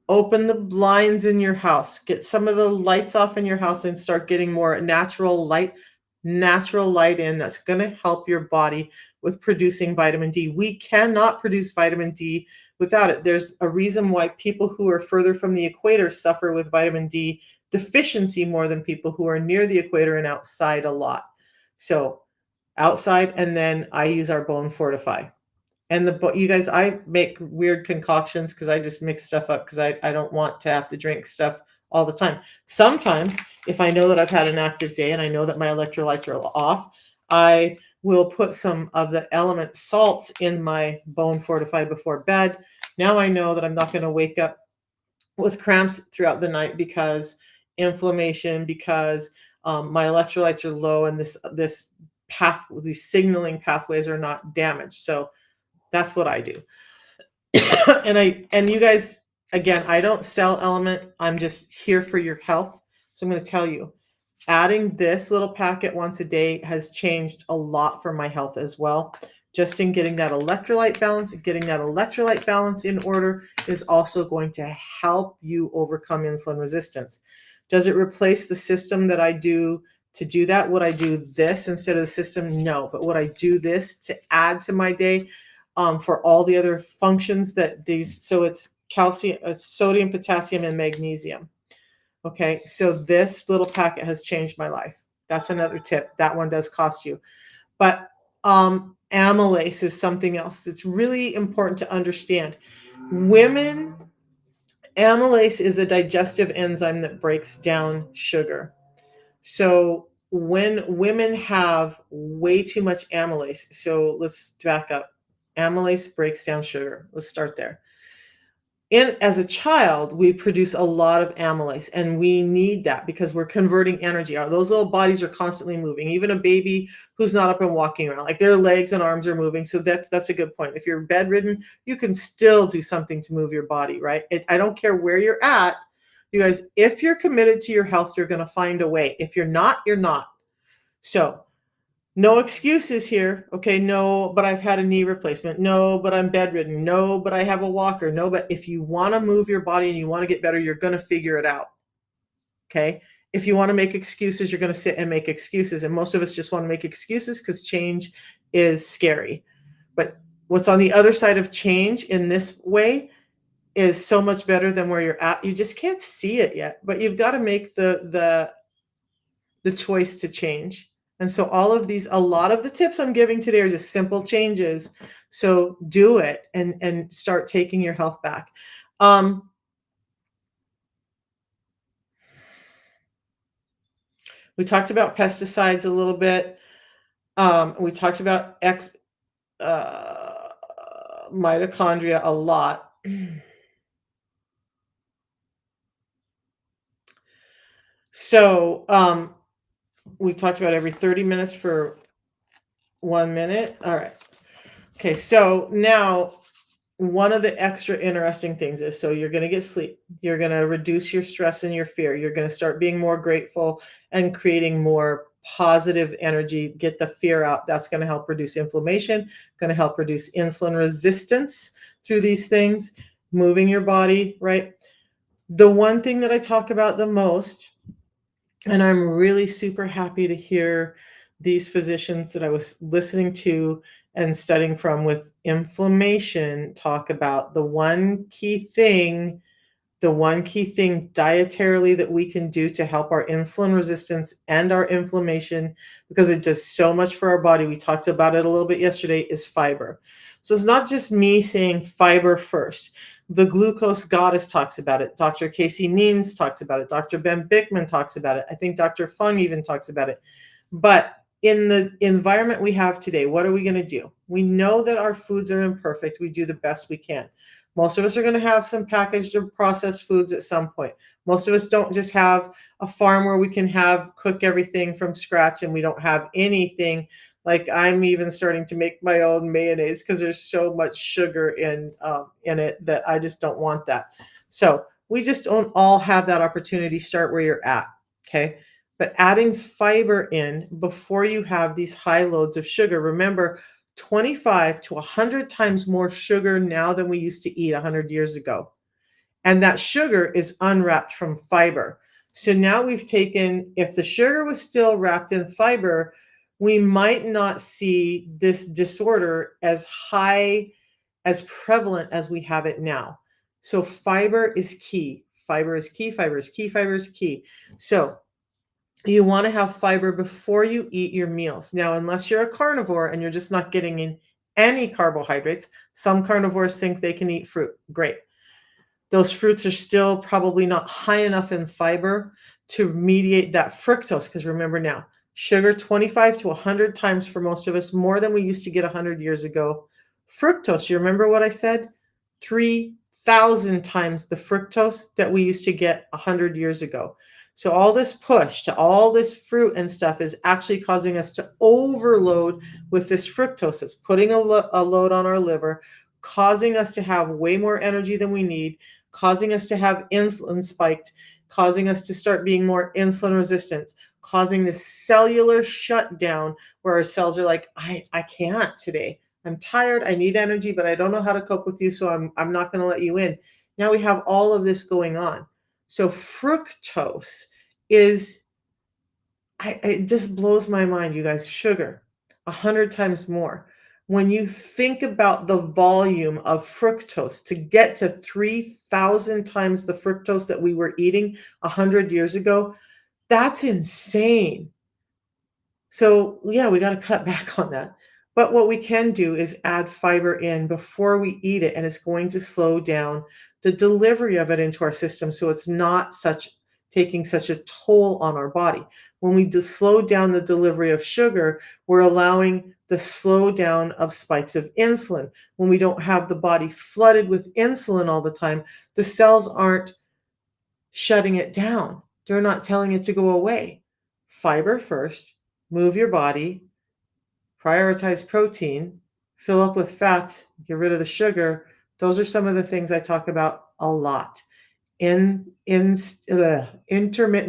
Open the blinds in your house. Get some of the lights off in your house and start getting more natural light in. That's going to help your body with producing vitamin D. We cannot produce vitamin D without it. There's a reason why people who are further from the equator suffer with vitamin D deficiency more than people who are near the equator and outside a lot. So outside, and then I use our bone fortify. And you guys, I make weird concoctions because I just mix stuff up because I don't want to have to drink stuff all the time. Sometimes, if I know that I've had an active day and I know that my electrolytes are off, I will put some of the element salts in my bone fortify before bed. Now I know that I'm not going to wake up with cramps throughout the night because inflammation, because my electrolytes are low, and these signaling pathways are not damaged. So that's what I do. And you guys, again, I don't sell Element. I'm just here for your health. So I'm going to tell you, adding this little packet once a day has changed a lot for my health as well. Just in getting that electrolyte balance in order is also going to help you overcome insulin resistance. Does it replace the system that I do to do that? Would I do this instead of the system? No. But would I do this to add to my day for all the other functions that these? So it's calcium, sodium, potassium, and magnesium. Okay, so this little packet has changed my life. That's another tip. That one does cost you. But amylase is something else that's really important to understand. Women Amylase is a digestive enzyme that breaks down sugar. So when women have way too much amylase, so let's back up. Amylase breaks down sugar. Let's start there. As a child, we produce a lot of amylase, and we need that because we're converting energy. Those little bodies are constantly moving. Even a baby who's not up and walking around, like their legs and arms are moving. So that's a good point. If you're bedridden, you can still do something to move your body, right? I don't care where you're at, you guys. If you're committed to your health, you're going to find a way. If you're not, you're not. So no excuses here. Okay, no, but I've had a knee replacement. No, but I'm bedridden. No, but I have a walker. No, but if you want to move your body and you want to get better, you're going to figure it out. Okay. If you want to make excuses, you're going to sit and make excuses. And most of us just want to make excuses because change is scary. But what's on the other side of change in this way is so much better than where you're at. You just can't see it yet, but you've got to make the choice to change. And so a lot of the tips I'm giving today are just simple changes. So do it and start taking your health back. We talked about pesticides a little bit. We talked about mitochondria a lot. So we talked about every 30 minutes for 1 minute. All right. Okay, so now one of the extra interesting things is, so you're going to get sleep. You're going to reduce your stress and your fear. You're going to start being more grateful and creating more positive energy. Get the fear out. That's going to help reduce inflammation, going to help reduce insulin resistance through these things, moving your body, right? The one thing that I talk about the most, and I'm really super happy to hear these physicians that I was listening to and studying from with inflammation talk about the one key thing dietarily that we can do to help our insulin resistance and our inflammation, because it does so much for our body. We talked about it a little bit yesterday, is fiber. So it's not just me saying fiber first. The glucose goddess talks about it. Dr. Casey Means talks about it. Dr. Ben Bickman talks about it. I think Dr. Fung even talks about it. But in the environment we have today, what are we going to do? We know that our foods are imperfect. We do the best we can. Most of us are going to have some packaged or processed foods at some point. Most of us don't just have a farm where we can cook everything from scratch, and we don't have anything. Like, I'm even starting to make my own mayonnaise because there's so much sugar in it that I just don't want that. So we just don't all have that opportunity. Start where you're at. Okay. But adding fiber in before you have these high loads of sugar. Remember, 25 to 100 times more sugar now than we used to eat 100 years ago. And that sugar is unwrapped from fiber. So now we've taken, if the sugar was still wrapped in fiber, we might not see this disorder as high, as prevalent as we have it now. So fiber is key. Fiber is key. Fiber is key. Fiber is key. So you want to have fiber before you eat your meals. Now, unless you're a carnivore and you're just not getting in any carbohydrates, some carnivores think they can eat fruit. Great. Those fruits are still probably not high enough in fiber to mediate that fructose. Because remember now, sugar 25 to 100 times for most of us, more than we used to get 100 years ago. Fructose, you remember what I said? 3,000 times the fructose that we used to get 100 years ago. So all this push to all this fruit and stuff is actually causing us to overload with this fructose. It's putting a load on our liver, causing us to have way more energy than we need, causing us to have insulin spiked, causing us to start being more insulin resistant, causing this cellular shutdown where our cells are like, I can't today. I'm tired. I need energy, but I don't know how to cope with you, so I'm not going to let you in. Now we have all of this going on. So fructose is, it just blows my mind, you guys. Sugar, 100 times more. When you think about the volume of fructose to get to 3,000 times the fructose that we were eating 100 years ago, that's insane. So yeah, we got to cut back on that. But what we can do is add fiber in before we eat it, and it's going to slow down the delivery of it into our system so it's not such taking such a toll on our body. When we just slow down the delivery of sugar, we're allowing the slowdown of spikes of insulin. When we don't have the body flooded with insulin all the time, the cells aren't shutting it down. They're not telling it to go away. Fiber first, move your body, prioritize protein, fill up with fats, get rid of the sugar. Those are some of the things I talk about a lot. Intermittent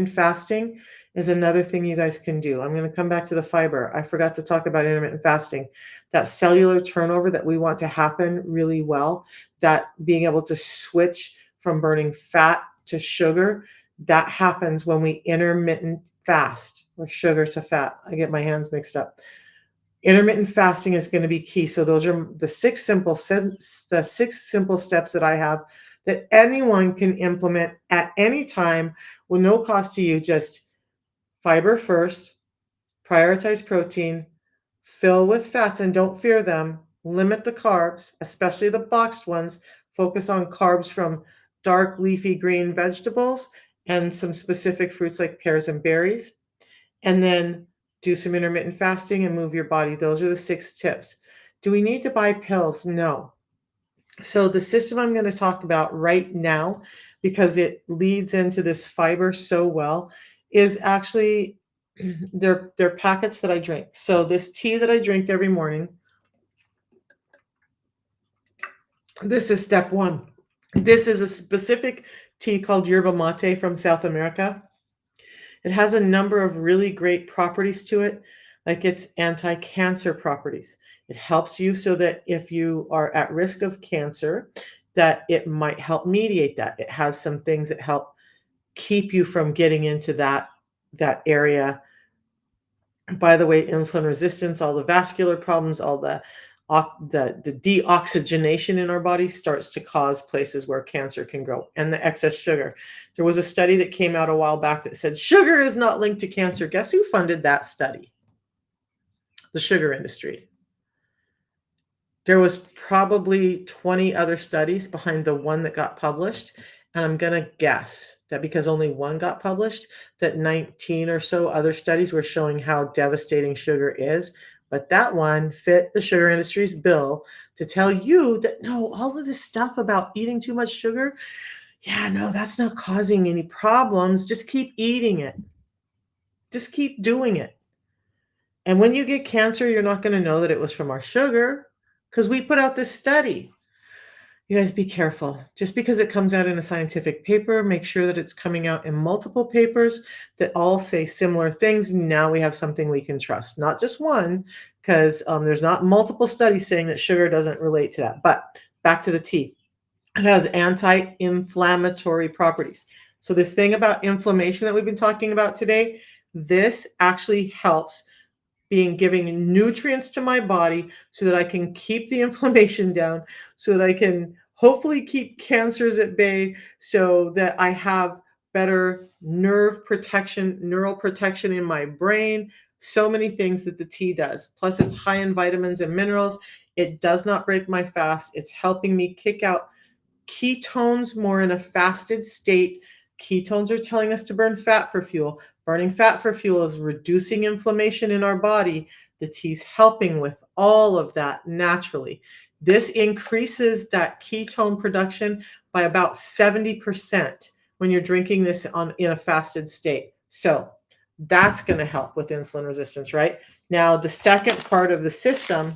fasting is another thing you guys can do. I'm going to come back to the fiber. I forgot to talk about intermittent fasting. That cellular turnover that we want to happen really well, that being able to switch from burning fat to sugar, that happens when we intermittent fast, or sugar to fat. I get my hands mixed up. Intermittent fasting is going to be key. So those are the six simple steps that I have that anyone can implement at any time with no cost to you. Just fiber first, prioritize protein, fill with fats and don't fear them, limit the carbs, especially the boxed ones, focus on carbs from dark leafy green vegetables and some specific fruits like pears and berries, and then do some intermittent fasting and move your body. Those are the 6 tips. Do we need to buy pills? No. So the system I'm going to talk about right now, because it leads into this fiber so well, is actually they're packets that I drink. So this tea that I drink every morning, this is step 1. This is a specific tea called yerba mate from South America. It has a number of really great properties to it, like its anti-cancer properties. It helps you so that if you are at risk of cancer, that it might help mediate that. It has some things that help keep you from getting into that area. By the way, insulin resistance, all the vascular problems, all the deoxygenation in our body starts to cause places where cancer can grow, and the excess sugar. There was a study that came out a while back that said sugar is not linked to cancer. Guess who funded that study? The sugar industry. There was probably 20 other studies behind the one that got published. And I'm going to guess that because only one got published, that 19 or so other studies were showing how devastating sugar is. But that one fit the sugar industry's bill to tell you that, no, all of this stuff about eating too much sugar, yeah, no, that's not causing any problems. Just keep eating it. Just keep doing it. And when you get cancer, you're not going to know that it was from our sugar because we put out this study. You guys be careful. Just because it comes out in a scientific paper, make sure that it's coming out in multiple papers that all say similar things. Now we have something we can trust, not just one, because there's not multiple studies saying that sugar doesn't relate to that. But back to the tea. It has anti-inflammatory properties. So this thing about inflammation that we've been talking about today, this actually helps giving nutrients to my body so that I can keep the inflammation down, so that I can hopefully keep cancers at bay, so that I have better neural protection in my brain. So many things that the tea does. Plus it's high in vitamins and minerals. It does not break my fast. It's helping me kick out ketones more in a fasted state. Ketones are telling us to burn fat for fuel. Burning fat for fuel is reducing inflammation in our body. The tea's helping with all of that naturally. This increases that ketone production by about 70% when you're drinking this in a fasted state. So that's going to help with insulin resistance, right? Now, the second part of the system,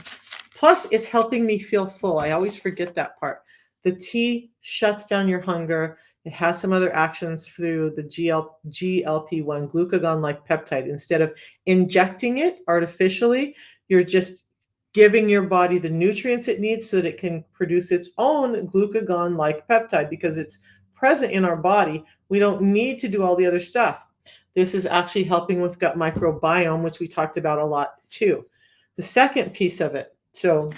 plus it's helping me feel full. I always forget that part. The tea shuts down your hunger. It has some other actions through the GLP-1, glucagon-like peptide. Instead of injecting it artificially, you're just giving your body the nutrients it needs so that it can produce its own glucagon-like peptide because it's present in our body. We don't need to do all the other stuff. This is actually helping with gut microbiome, which we talked about a lot too. The second piece of it, so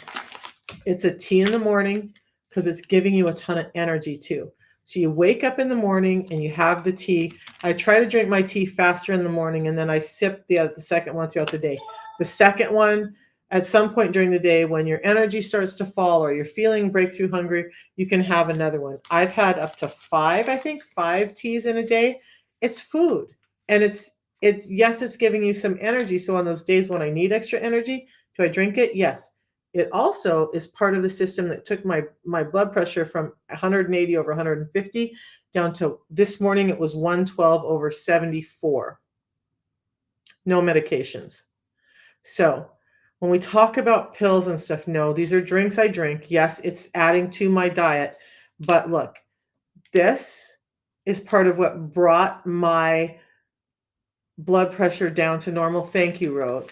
it's a tea in the morning because it's giving you a ton of energy too. So you wake up in the morning and you have the tea. I try to drink my tea faster in the morning and then I sip the second one throughout the day. The second one, At some point during the day when your energy starts to fall or you're feeling breakthrough hungry, you can have another one. I've had up to 5, I think 5 teas in a day. It's food. And it's yes, it's giving you some energy. So on those days when I need extra energy, do I drink it? Yes. It also is part of the system that took my blood pressure from 180 over 150 down to this morning it was 112 over 74. No medications. So when we talk about pills and stuff, no, these are drinks I drink. Yes, it's adding to my diet. But look, this is part of what brought my blood pressure down to normal. Thank you, Ro.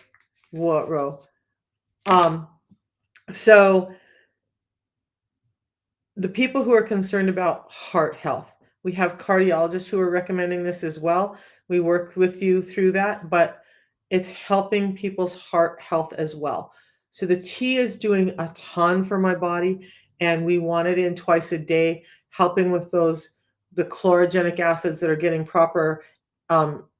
What, Ro? Um, so the people who are concerned about heart health, we have cardiologists who are recommending this as well. We work with you through that, but it's helping people's heart health as well. So the tea is doing a ton for my body, and we want it in twice a day, helping with the chlorogenic acids that are getting proper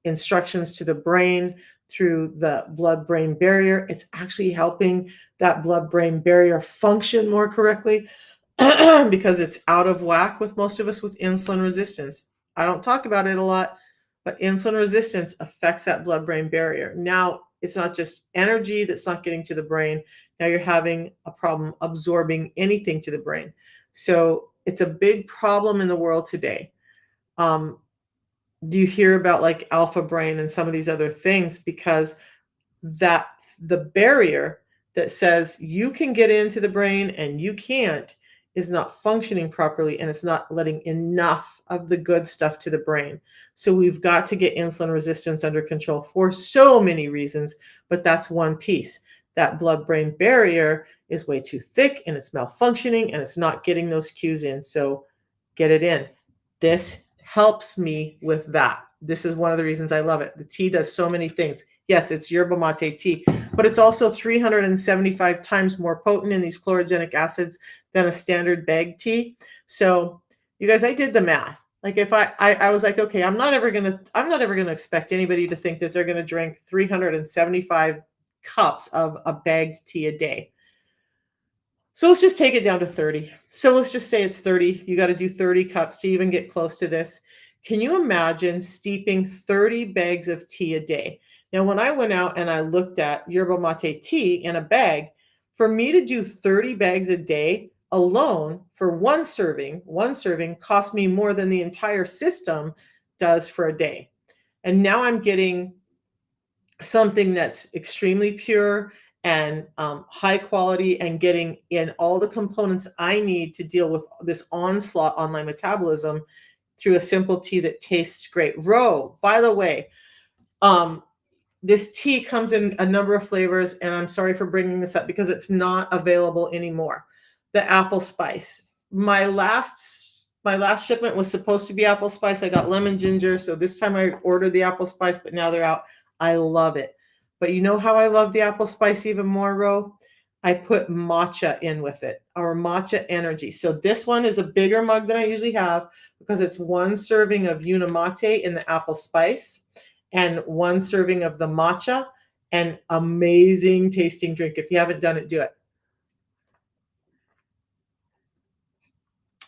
instructions to the brain through the blood-brain barrier. It's actually helping that blood-brain barrier function more correctly. Because it's out of whack with most of us with insulin resistance. I don't talk about it a lot, but insulin resistance affects that blood-brain barrier. Now, it's not just energy that's not getting to the brain. Now you're having a problem absorbing anything to the brain. So it's a big problem in the world today. Do you hear about like alpha brain and some of these other things? Because that the barrier that says you can get into the brain and you can't is not functioning properly, and it's not letting enough of the good stuff to the brain. So we've got to get insulin resistance under control for so many reasons, but that's one piece. That blood-brain barrier is way too thick and it's malfunctioning and it's not getting those cues in. So get it in. This helps me with that. This is one of the reasons I love it. The tea does so many things. Yes, it's yerba mate tea, but it's also 375 times more potent in these chlorogenic acids than a standard bag tea. So you guys, I did the math. Like if I was like, okay, I'm not ever gonna expect anybody to think that they're gonna drink 375 cups of a bagged tea a day. So let's just take it down to 30. So let's just say it's 30. You got to do 30 cups to even get close to this. Can you imagine steeping 30 bags of tea a day? Now, when I went out and I looked at yerba mate tea in a bag, for me to do 30 bags a day alone for one serving cost me more than the entire system does for a day. And now I'm getting something that's extremely pure and high quality and getting in all the components I need to deal with this onslaught on my metabolism through a simple tea that tastes great. Ro, by the way, this tea comes in a number of flavors, and I'm sorry for bringing this up because it's not available anymore. The apple spice. My last shipment was supposed to be apple spice. I got lemon ginger, so this time I ordered the apple spice, but now they're out. I love it. But you know how I love the apple spice even more, Ro? I put matcha in with it, or matcha energy. So this one is a bigger mug than I usually have because it's one serving of unamate in the apple spice and one serving of the matcha, and amazing tasting drink. If you haven't done it, do it.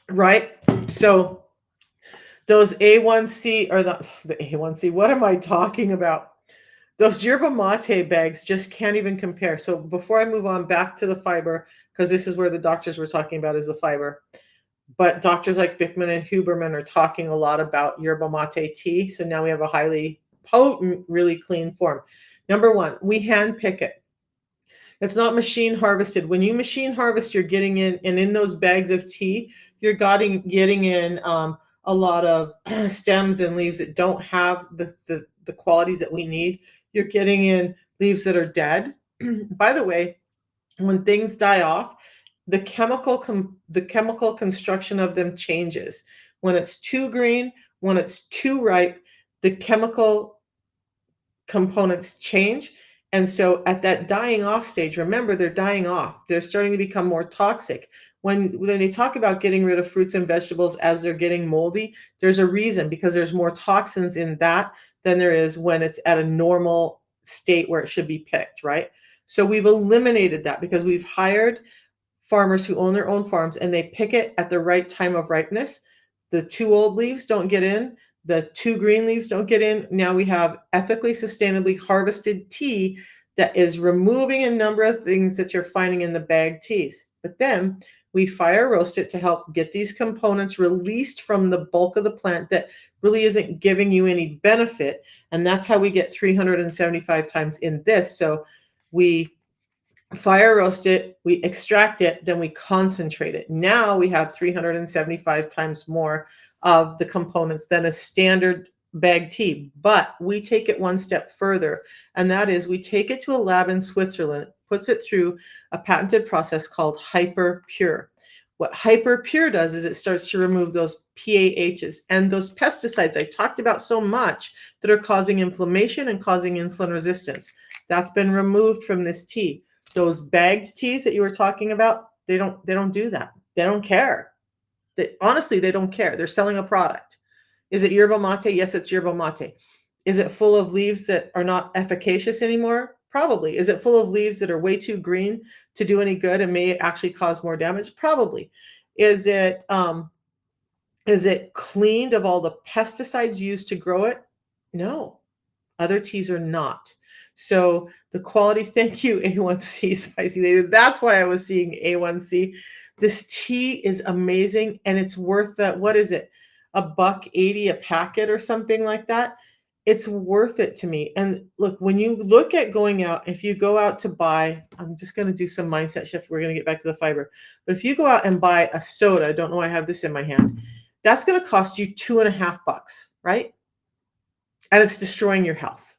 Right? So those A1C or the A1C, what am I talking about? Those yerba mate bags just can't even compare. So before I move on back to the fiber, because this is where the doctors were talking about is the fiber. But doctors like Bickman and Huberman are talking a lot about yerba mate tea. So now we have a highly potent, really clean form. Number one, we hand pick it. It's not machine harvested. When you machine harvest, you're getting in, and in those bags of tea, you're getting in a lot of stems and leaves that don't have the qualities that we need. You're getting in leaves that are dead. By the way, when things die off, the chemical construction of them changes. When it's too green, when it's too ripe, the chemical components change. And so at that dying off stage, remember they're dying off. They're starting to become more toxic. When they talk about getting rid of fruits and vegetables as they're getting moldy, there's a reason, because there's more toxins in that than there is when it's at a normal state where it should be picked, right? So we've eliminated that because we've hired farmers who own their own farms and they pick it at the right time of ripeness. The too old leaves don't get in, the too green leaves don't get in. Now we have ethically, sustainably harvested tea that is removing a number of things that you're finding in the bagged teas. But then we fire roast it to help get these components released from the bulk of the plant that really isn't giving you any benefit. And that's how we get 375 times in this. So we fire roast it, we extract it, then we concentrate it. Now we have 375 times more of the components than a standard bagged tea. But we take it one step further, and that is we take it to a lab in Switzerland, puts it through a patented process called hyper pure. What hyper pure does is it starts to remove those PAHs and those pesticides I talked about so much that are causing inflammation and causing insulin resistance. That's been removed from this tea. Those bagged teas that you were talking about, they don't do that. They don't care. Honestly, they don't care. They're selling a product. Is it yerba mate? Yes, it's yerba mate. Is it full of leaves that are not efficacious anymore? Probably. Is it full of leaves that are way too green to do any good and may actually cause more damage? Probably. Is it cleaned of all the pesticides used to grow it? No. Other teas are not. So the quality, thank you, A1C Spicy Lady. That's why I was seeing A1C. This tea is amazing and it's worth that. What is it? $1.80 a packet or something like that. It's worth it to me. And look, when you look at going out, if you go out to buy, I'm just going to do some mindset shift. We're going to get back to the fiber. But if you go out and buy a soda, I don't know why I have this in my hand, that's going to cost you $2.50, right? And it's destroying your health.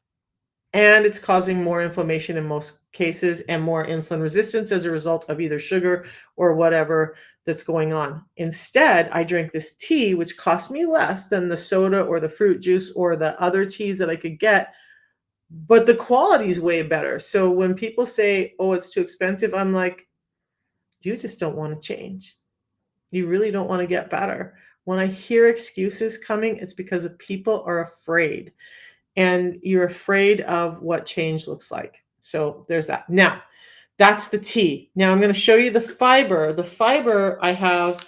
And it's causing more inflammation in most cases and more insulin resistance as a result of either sugar or whatever that's going on. Instead, I drink this tea, which costs me less than the soda or the fruit juice or the other teas that I could get, but the quality is way better. So when people say, oh, it's too expensive, I'm like, you just don't want to change. You really don't want to get better. When I hear excuses coming, it's because people are afraid. And you're afraid of what change looks like. So there's that. Now, that's the tea. Now I'm going to show you the fiber. The fiber I have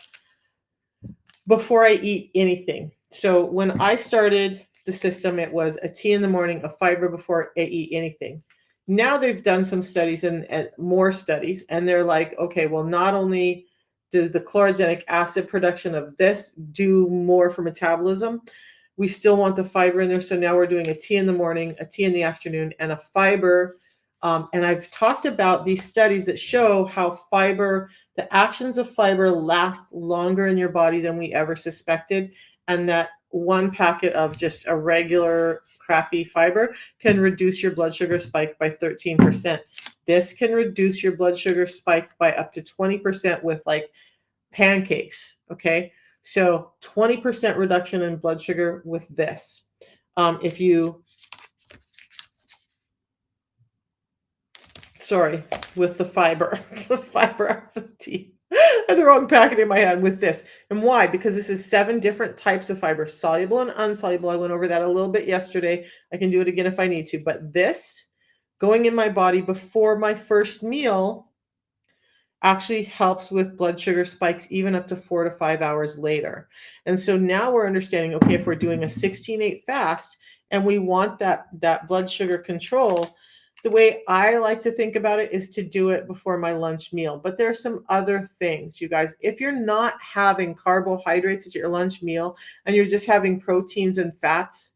before I eat anything. So when I started the system, it was a tea in the morning, a fiber before I eat anything. Now they've done some studies and more studies, and they're like, okay, well, not only does the chlorogenic acid production of this do more for metabolism, we still want the fiber in there. So now we're doing a tea in the morning, a tea in the afternoon, and a fiber. And I've talked about these studies that show how the actions of fiber last longer in your body than we ever suspected. And that one packet of just a regular crappy fiber can reduce your blood sugar spike by 13%. This can reduce your blood sugar spike by up to 20% with like pancakes. Okay. So 20% reduction in blood sugar with this. With the fiber, the fiber of the tea. I had the wrong packet in my hand with this. And why? Because this is 7 different types of fiber, soluble and insoluble. I went over that a little bit yesterday. I can do it again if I need to. But this going in my body before my first meal actually helps with blood sugar spikes even up to 4 to 5 hours later. And so now we're understanding, okay, if we're doing a 16-8 fast and we want that blood sugar control, the way I like to think about it is to do it before my lunch meal. But there are some other things, you guys. If you're not having carbohydrates at your lunch meal and you're just having proteins and fats,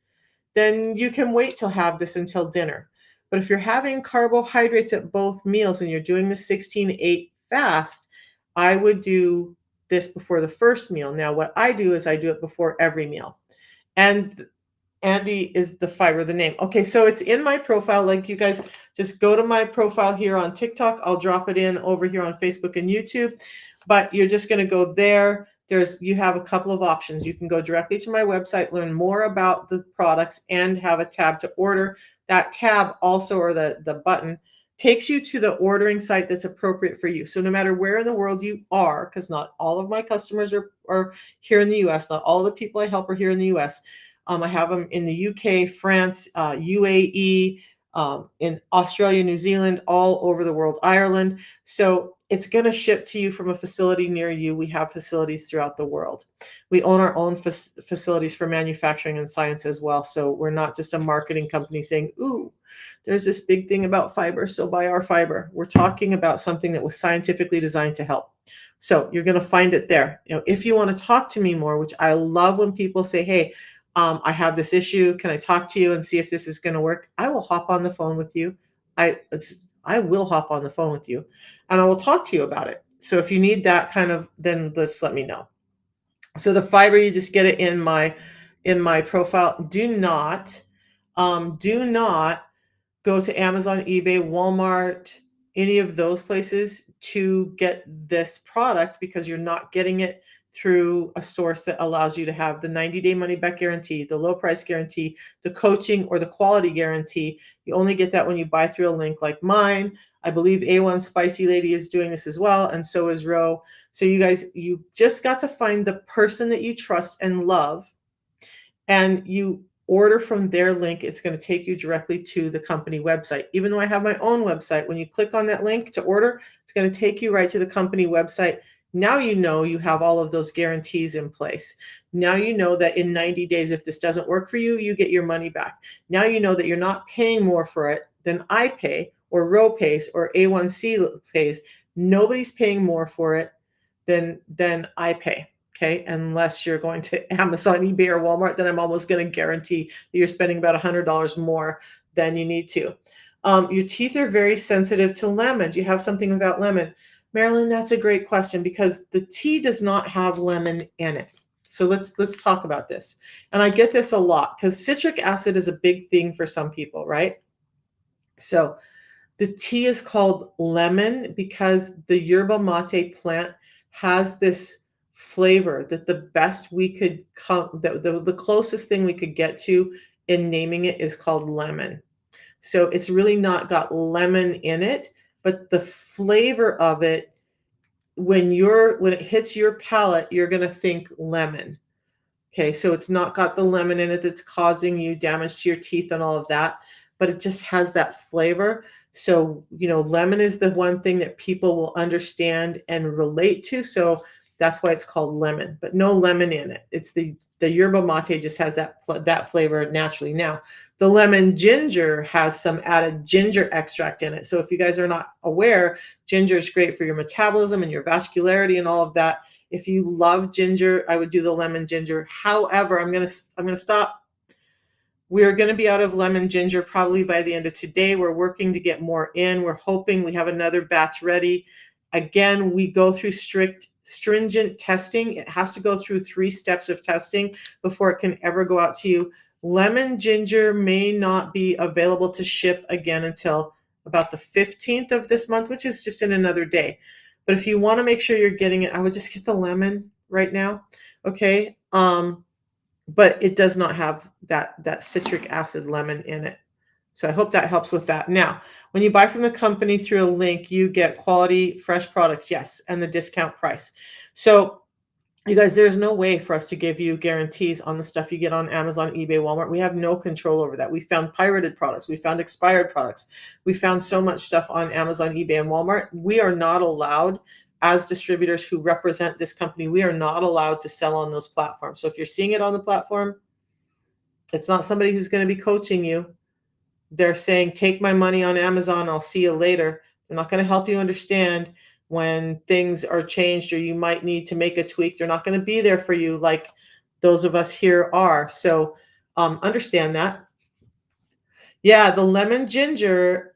then you can wait till have this until dinner. But if you're having carbohydrates at both meals and you're doing the 16-8 fast, I would do this before the first meal. Now, what I do is I do it before every meal. And Andy is the fiber, the name. Okay, so it's in my profile. Like, you guys just go to my profile here on TikTok. I'll drop it in over here on Facebook and YouTube. But you're just going to go there. You have a couple of options. You can go directly to my website, learn more about the products, and have a tab to order. That tab also, or the button, takes you to the ordering site that's appropriate for you. So no matter where in the world you are, because not all of my customers are here in the US, not all the people I help are here in the US. I have them in the UK, France, UAE, in Australia, New Zealand, all over the world, Ireland. So it's going to ship to you from a facility near you. We have facilities throughout the world. We own our own facilities for manufacturing and science as well. So we're not just a marketing company saying, ooh, there's this big thing about fiber, so buy our fiber. We're talking about something that was scientifically designed to help. So you're going to find it there. If you want to talk to me more, which I love when people say, hey, I have this issue. Can I talk to you and see if this is going to work? I will hop on the phone with you. I will hop on the phone with you and I will talk to you about it. So if you need that kind of, then just let me know. So the fiber, you just get it in my profile. Do not go to Amazon, eBay, Walmart, any of those places to get this product, because you're not getting it through a source that allows you to have the 90-day money back guarantee, the low price guarantee, the coaching, or the quality guarantee. You only get that when you buy through a link like mine. I believe A1 Spicy Lady is doing this as well, and so is Ro. So you guys, you just got to find the person that you trust and love, and you order from their link. It's going to take you directly to the company website. Even though I have my own website, when you click on that link to order, it's going to take you right to the company website. Now you know you have all of those guarantees in place. Now you know that in 90 days, if this doesn't work for you, you get your money back. Now you know that you're not paying more for it than I pay, or Ro pays, or A1C pays. Nobody's paying more for it than I pay. Okay, unless you're going to Amazon, eBay, or Walmart, then I'm almost going to guarantee that you're spending about $100 more than you need to. Your teeth are very sensitive to lemon. Do you have something without lemon? Marilyn, that's a great question, because the tea does not have lemon in it. So let's talk about this. And I get this a lot because citric acid is a big thing for some people, right? So the tea is called lemon because the yerba mate plant has this flavor that the best we could come, the closest thing we could get to in naming it is called lemon. So it's really not got lemon in it, but the flavor of it, when it hits your palate, you're going to think lemon. Okay, so it's not got the lemon in it that's causing you damage to your teeth and all of that, but it just has that flavor. So, lemon is the one thing that people will understand and relate to. So that's why it's called lemon, but no lemon in it. It's the yerba mate just has that flavor naturally. Now, the lemon ginger has some added ginger extract in it. So if you guys are not aware, ginger is great for your metabolism and your vascularity and all of that. If you love ginger, I would do the lemon ginger. However, I'm going to stop. We're going to be out of lemon ginger probably by the end of today. We're working to get more in. We're hoping we have another batch ready. Again, we go through stringent testing. It has to go through 3 steps of testing before it can ever go out to you. Lemon ginger may not be available to ship again until about the 15th of this month, which is just in another day. But if you want to make sure you're getting it, I would just get the lemon right now. Okay. But it does not have that citric acid lemon in it. So I hope that helps with that. Now, when you buy from the company through a link, you get quality, fresh products, yes, and the discount price. So you guys, there's no way for us to give you guarantees on the stuff you get on Amazon, eBay, Walmart. We have no control over that. We found pirated products. We found expired products. We found so much stuff on Amazon, eBay, and Walmart. We are not allowed, as distributors who represent this company, we are not allowed to sell on those platforms. So if you're seeing it on the platform, it's not somebody who's going to be coaching you. They're saying, take my money on Amazon, I'll see you later. They're not going to help you understand when things are changed or you might need to make a tweak. They're not going to be there for you like those of us here are. So understand that. Yeah, the lemon ginger,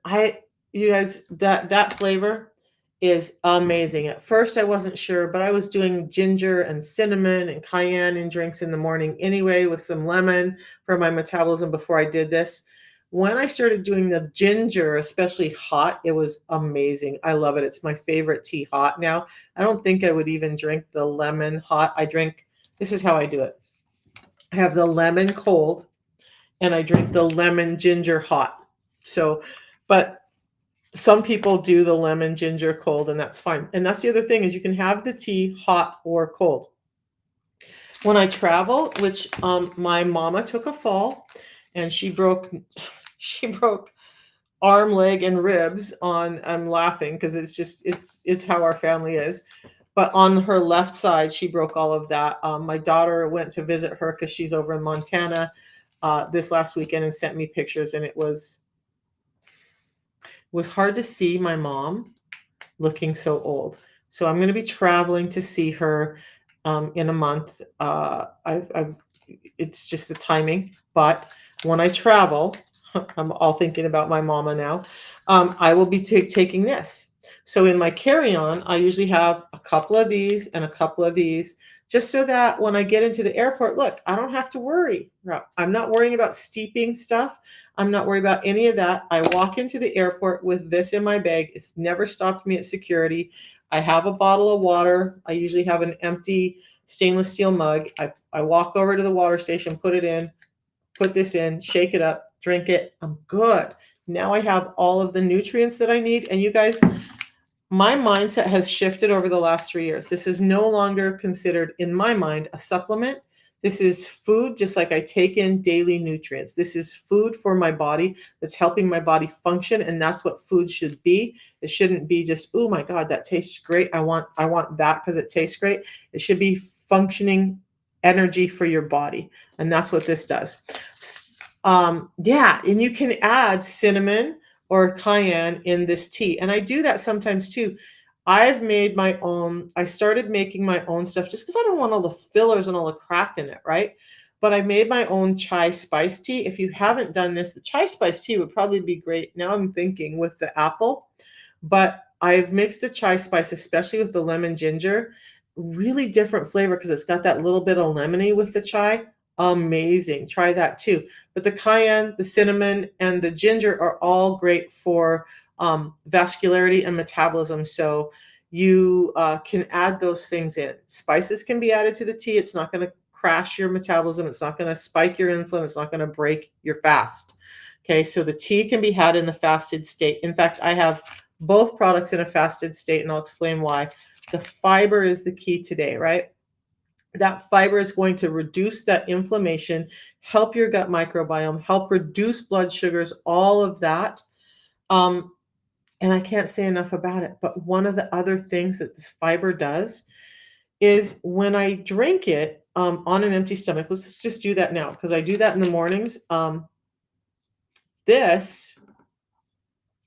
you guys, that flavor is amazing. At first I wasn't sure, but I was doing ginger and cinnamon and cayenne in drinks in the morning anyway with some lemon for my metabolism before I did this. When I started doing the ginger, especially hot, it was amazing. I love it. It's my favorite tea hot now. I don't think I would even drink the lemon hot. This is how I do it. I have the lemon cold and I drink the lemon ginger hot. So, but some people do the lemon ginger cold, and that's fine. And that's the other thing, is you can have the tea hot or cold. When I travel, which my mama took a fall and she broke arm, leg, and ribs on. I'm laughing because it's how our family is. But on her left side, she broke all of that. My daughter went to visit her because she's over in Montana this last weekend and sent me pictures, and it was hard to see my mom looking so old. So I'm going to be traveling to see her in a month. It's just the timing. But when I travel, I'm all thinking about my mama now. I will be taking this. So in my carry-on, I usually have a couple of these and a couple of these, just so that when I get into the airport, look, I don't have to worry. I'm not worrying about steeping stuff. I'm not worried about any of that. I walk into the airport with this in my bag. It's never stopped me at security. I have a bottle of water. I usually have an empty stainless steel mug. I walk over to the water station, put it in, put this in, shake it up, drink it. I'm good. Now I have all of the nutrients that I need. And you guys, my mindset has shifted over the last 3 years. This is no longer considered, in my mind, a supplement. This is food, just like I take in daily nutrients. This is food for my body that's helping my body function, and that's what food should be. It shouldn't be just, oh my God, that tastes great. I want that because it tastes great. It should be functioning energy for your body, and that's what this does. Yeah, and you can add cinnamon or cayenne in this tea. And I do that sometimes too. I started making my own stuff just because I don't want all the fillers and all the crap in it, right? But I made my own chai spice tea. If you haven't done this, the chai spice tea would probably be great. Now I'm thinking with the apple, but I've mixed the chai spice, especially with the lemon ginger, really different flavor because it's got that little bit of lemony with the chai. Amazing. Try that too. But the cayenne, the cinnamon, and the ginger are all great for vascularity and metabolism. So you can add those things in. Spices can be added to the tea. It's not going to crash your metabolism. It's not going to spike your insulin. It's not going to break your fast. Okay, so the tea can be had in the fasted state. In fact, I have both products in a fasted state, and I'll explain why. The fiber is the key today, right? That fiber is going to reduce that inflammation, help your gut microbiome, help reduce blood sugars, all of that. Um, and I can't say enough about it. But one of the other things that this fiber does is when I drink it on an empty stomach, let's just do that now because I do that in the mornings. This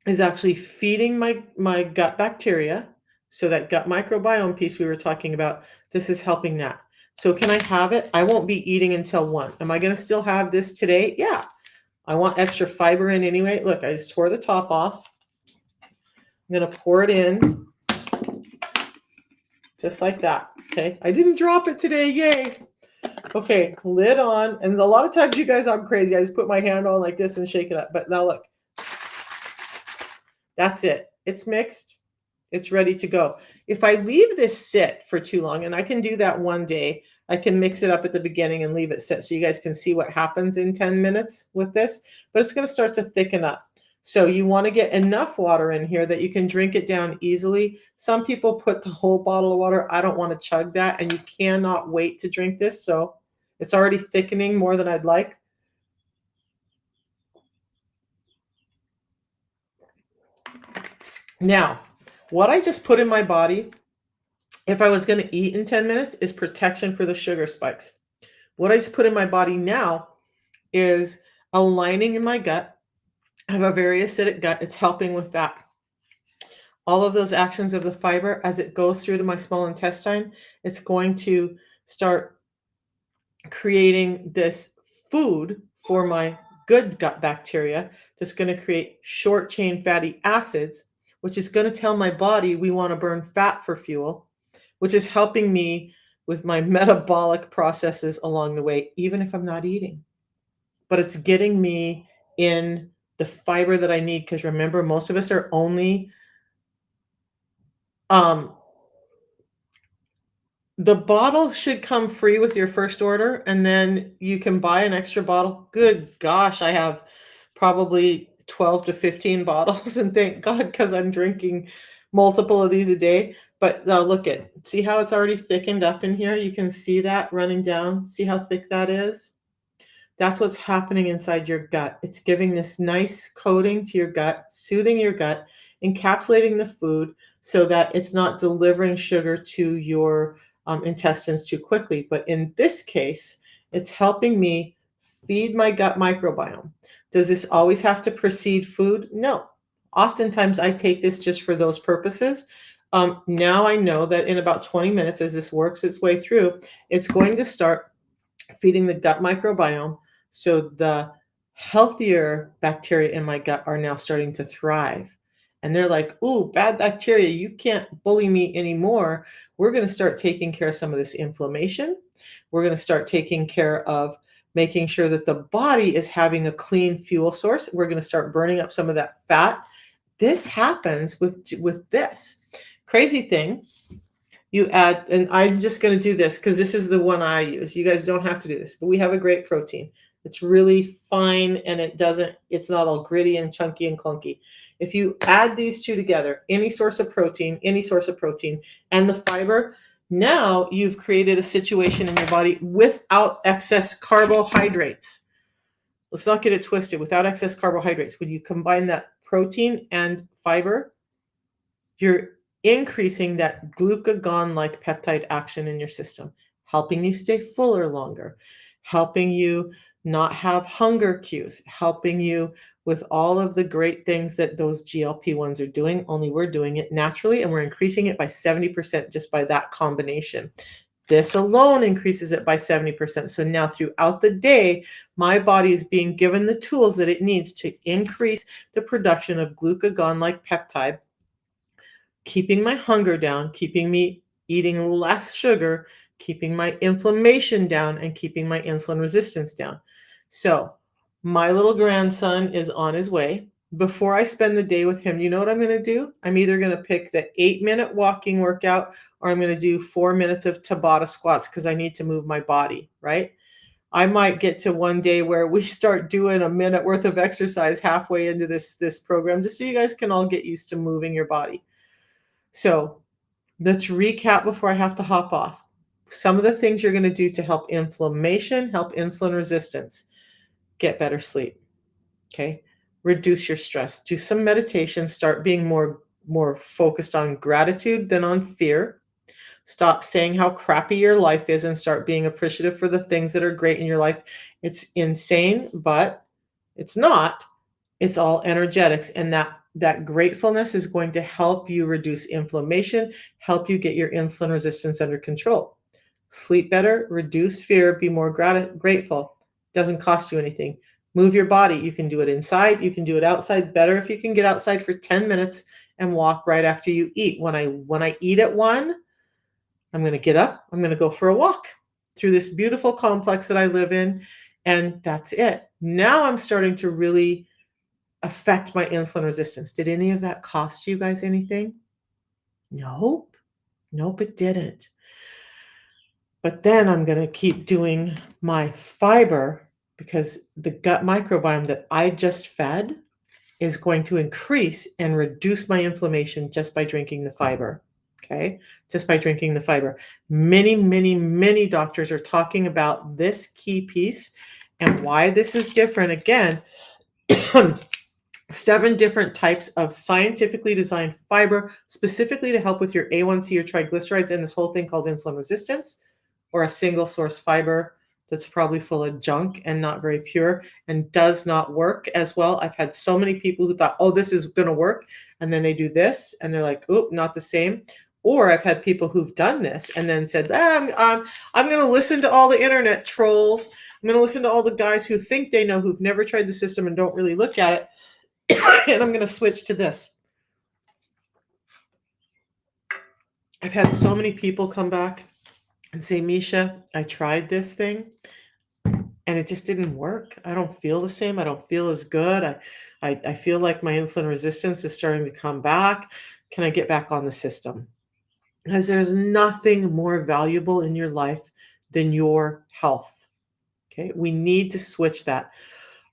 is actually feeding my gut bacteria. So that gut microbiome piece we were talking about, this is helping that. So can I have it? I won't be eating until 1. Am I going to still have this today? Yeah. I want extra fiber in anyway. Look, I just tore the top off. I'm going to pour it in just like that. Okay. I didn't drop it today. Yay. Okay. Lid on. And a lot of times you guys, I'm crazy. I just put my hand on like this and shake it up. But now look, that's it. It's mixed. It's ready to go. If I leave this sit for too long, and I can do that one day, I can mix it up at the beginning and leave it sit so you guys can see what happens in 10 minutes with this, but it's going to start to thicken up. So you want to get enough water in here that you can drink it down easily. Some people put the whole bottle of water. I don't want to chug that, and you cannot wait to drink this. So it's already thickening more than I'd like. Now, what I just put in my body, if I was going to eat in 10 minutes, is protection for the sugar spikes. What I just put in my body now is aligning in my gut. I have a very acidic gut. It's helping with that. All of those actions of the fiber, as it goes through to my small intestine, it's going to start creating this food for my good gut bacteria that's going to create short chain fatty acids, which is going to tell my body we want to burn fat for fuel, which is helping me with my metabolic processes along the way, even if I'm not eating. But it's getting me in the fiber that I need, because remember, most of us are only the bottle should come free with your first order, and then you can buy an extra bottle. Good gosh, I have probably 12 to 15 bottles, and thank God, because I'm drinking multiple of these a day. But look see how it's already thickened up in here? You can see that running down. See how thick that is? That's what's happening inside your gut. It's giving this nice coating to your gut, soothing your gut, encapsulating the food so that it's not delivering sugar to your intestines too quickly. But in this case, it's helping me feed my gut microbiome. Does this always have to precede food? No. Oftentimes I take this just for those purposes. Now I know that in about 20 minutes, as this works its way through, it's going to start feeding the gut microbiome. So the healthier bacteria in my gut are now starting to thrive. And they're like, ooh, bad bacteria, you can't bully me anymore. We're going to start taking care of some of this inflammation. We're going to start taking care of making sure that the body is having a clean fuel source. We're going to start burning up some of that fat. This happens with this. Crazy thing, you add, and I'm just going to do this because this is the one I use. You guys don't have to do this, but we have a great protein. It's really fine and it's not all gritty and chunky and clunky. If you add these two together, any source of protein, and the fiber, now you've created a situation in your body without excess carbohydrates. Let's not get it twisted. Without excess carbohydrates, when you combine that protein and fiber, you're increasing that glucagon-like peptide action in your system, helping you stay fuller longer, helping you not have hunger cues, helping you with all of the great things that those GLP-1s are doing, only we're doing it naturally and we're increasing it by 70% just by that combination. This alone increases it by 70%. So now throughout the day, my body is being given the tools that it needs to increase the production of glucagon-like peptide, keeping my hunger down, keeping me eating less sugar, keeping my inflammation down, and keeping my insulin resistance down. So my little grandson is on his way. Before I spend the day with him, you know what I'm going to do? I'm either going to pick the 8-minute walking workout or I'm going to do 4 minutes of Tabata squats because I need to move my body, right? I might get to one day where we start doing a minute worth of exercise halfway into this program, just so you guys can all get used to moving your body. So let's recap before I have to hop off. Some of the things you're going to do to help inflammation, help insulin resistance. Get better sleep. Okay. Reduce your stress. Do some meditation. Start being more focused on gratitude than on fear. Stop saying how crappy your life is and start being appreciative for the things that are great in your life. It's insane, but it's not. It's all energetics, and that gratefulness is going to help you reduce inflammation, help you get your insulin resistance under control. Sleep better, reduce fear, be more grateful. Doesn't cost you anything. Move your body. You can do it inside, you can do it outside. Better if you can get outside for 10 minutes and walk right after you eat. When I eat at 1, I'm going to get up, I'm going to go for a walk through this beautiful complex that I live in, and that's it. Now I'm starting to really affect my insulin resistance. Did any of that cost you guys anything? Nope. Nope, it didn't. But then I'm going to keep doing my fiber because the gut microbiome that I just fed is going to increase and reduce my inflammation just by drinking the fiber. Okay, just by drinking the fiber. Many, many, many doctors are talking about this key piece and why this is different. Again, 7 different types of scientifically designed fiber specifically to help with your A1C or triglycerides and this whole thing called insulin resistance, or a single source fiber that's probably full of junk and not very pure and does not work as well. I've had so many people who thought, oh, this is going to work. And then they do this and they're like, oh, not the same. Or I've had people who've done this and then said, I'm going to listen to all the internet trolls. I'm going to listen to all the guys who think they know, who've never tried the system and don't really look at it. And I'm going to switch to this. I've had so many people come back and say, Misha, I tried this thing and it just didn't work. I don't feel the same. I don't feel as good. I feel like my insulin resistance is starting to come back. Can I get back on the system? Because there's nothing more valuable in your life than your health. Okay, we need to switch that.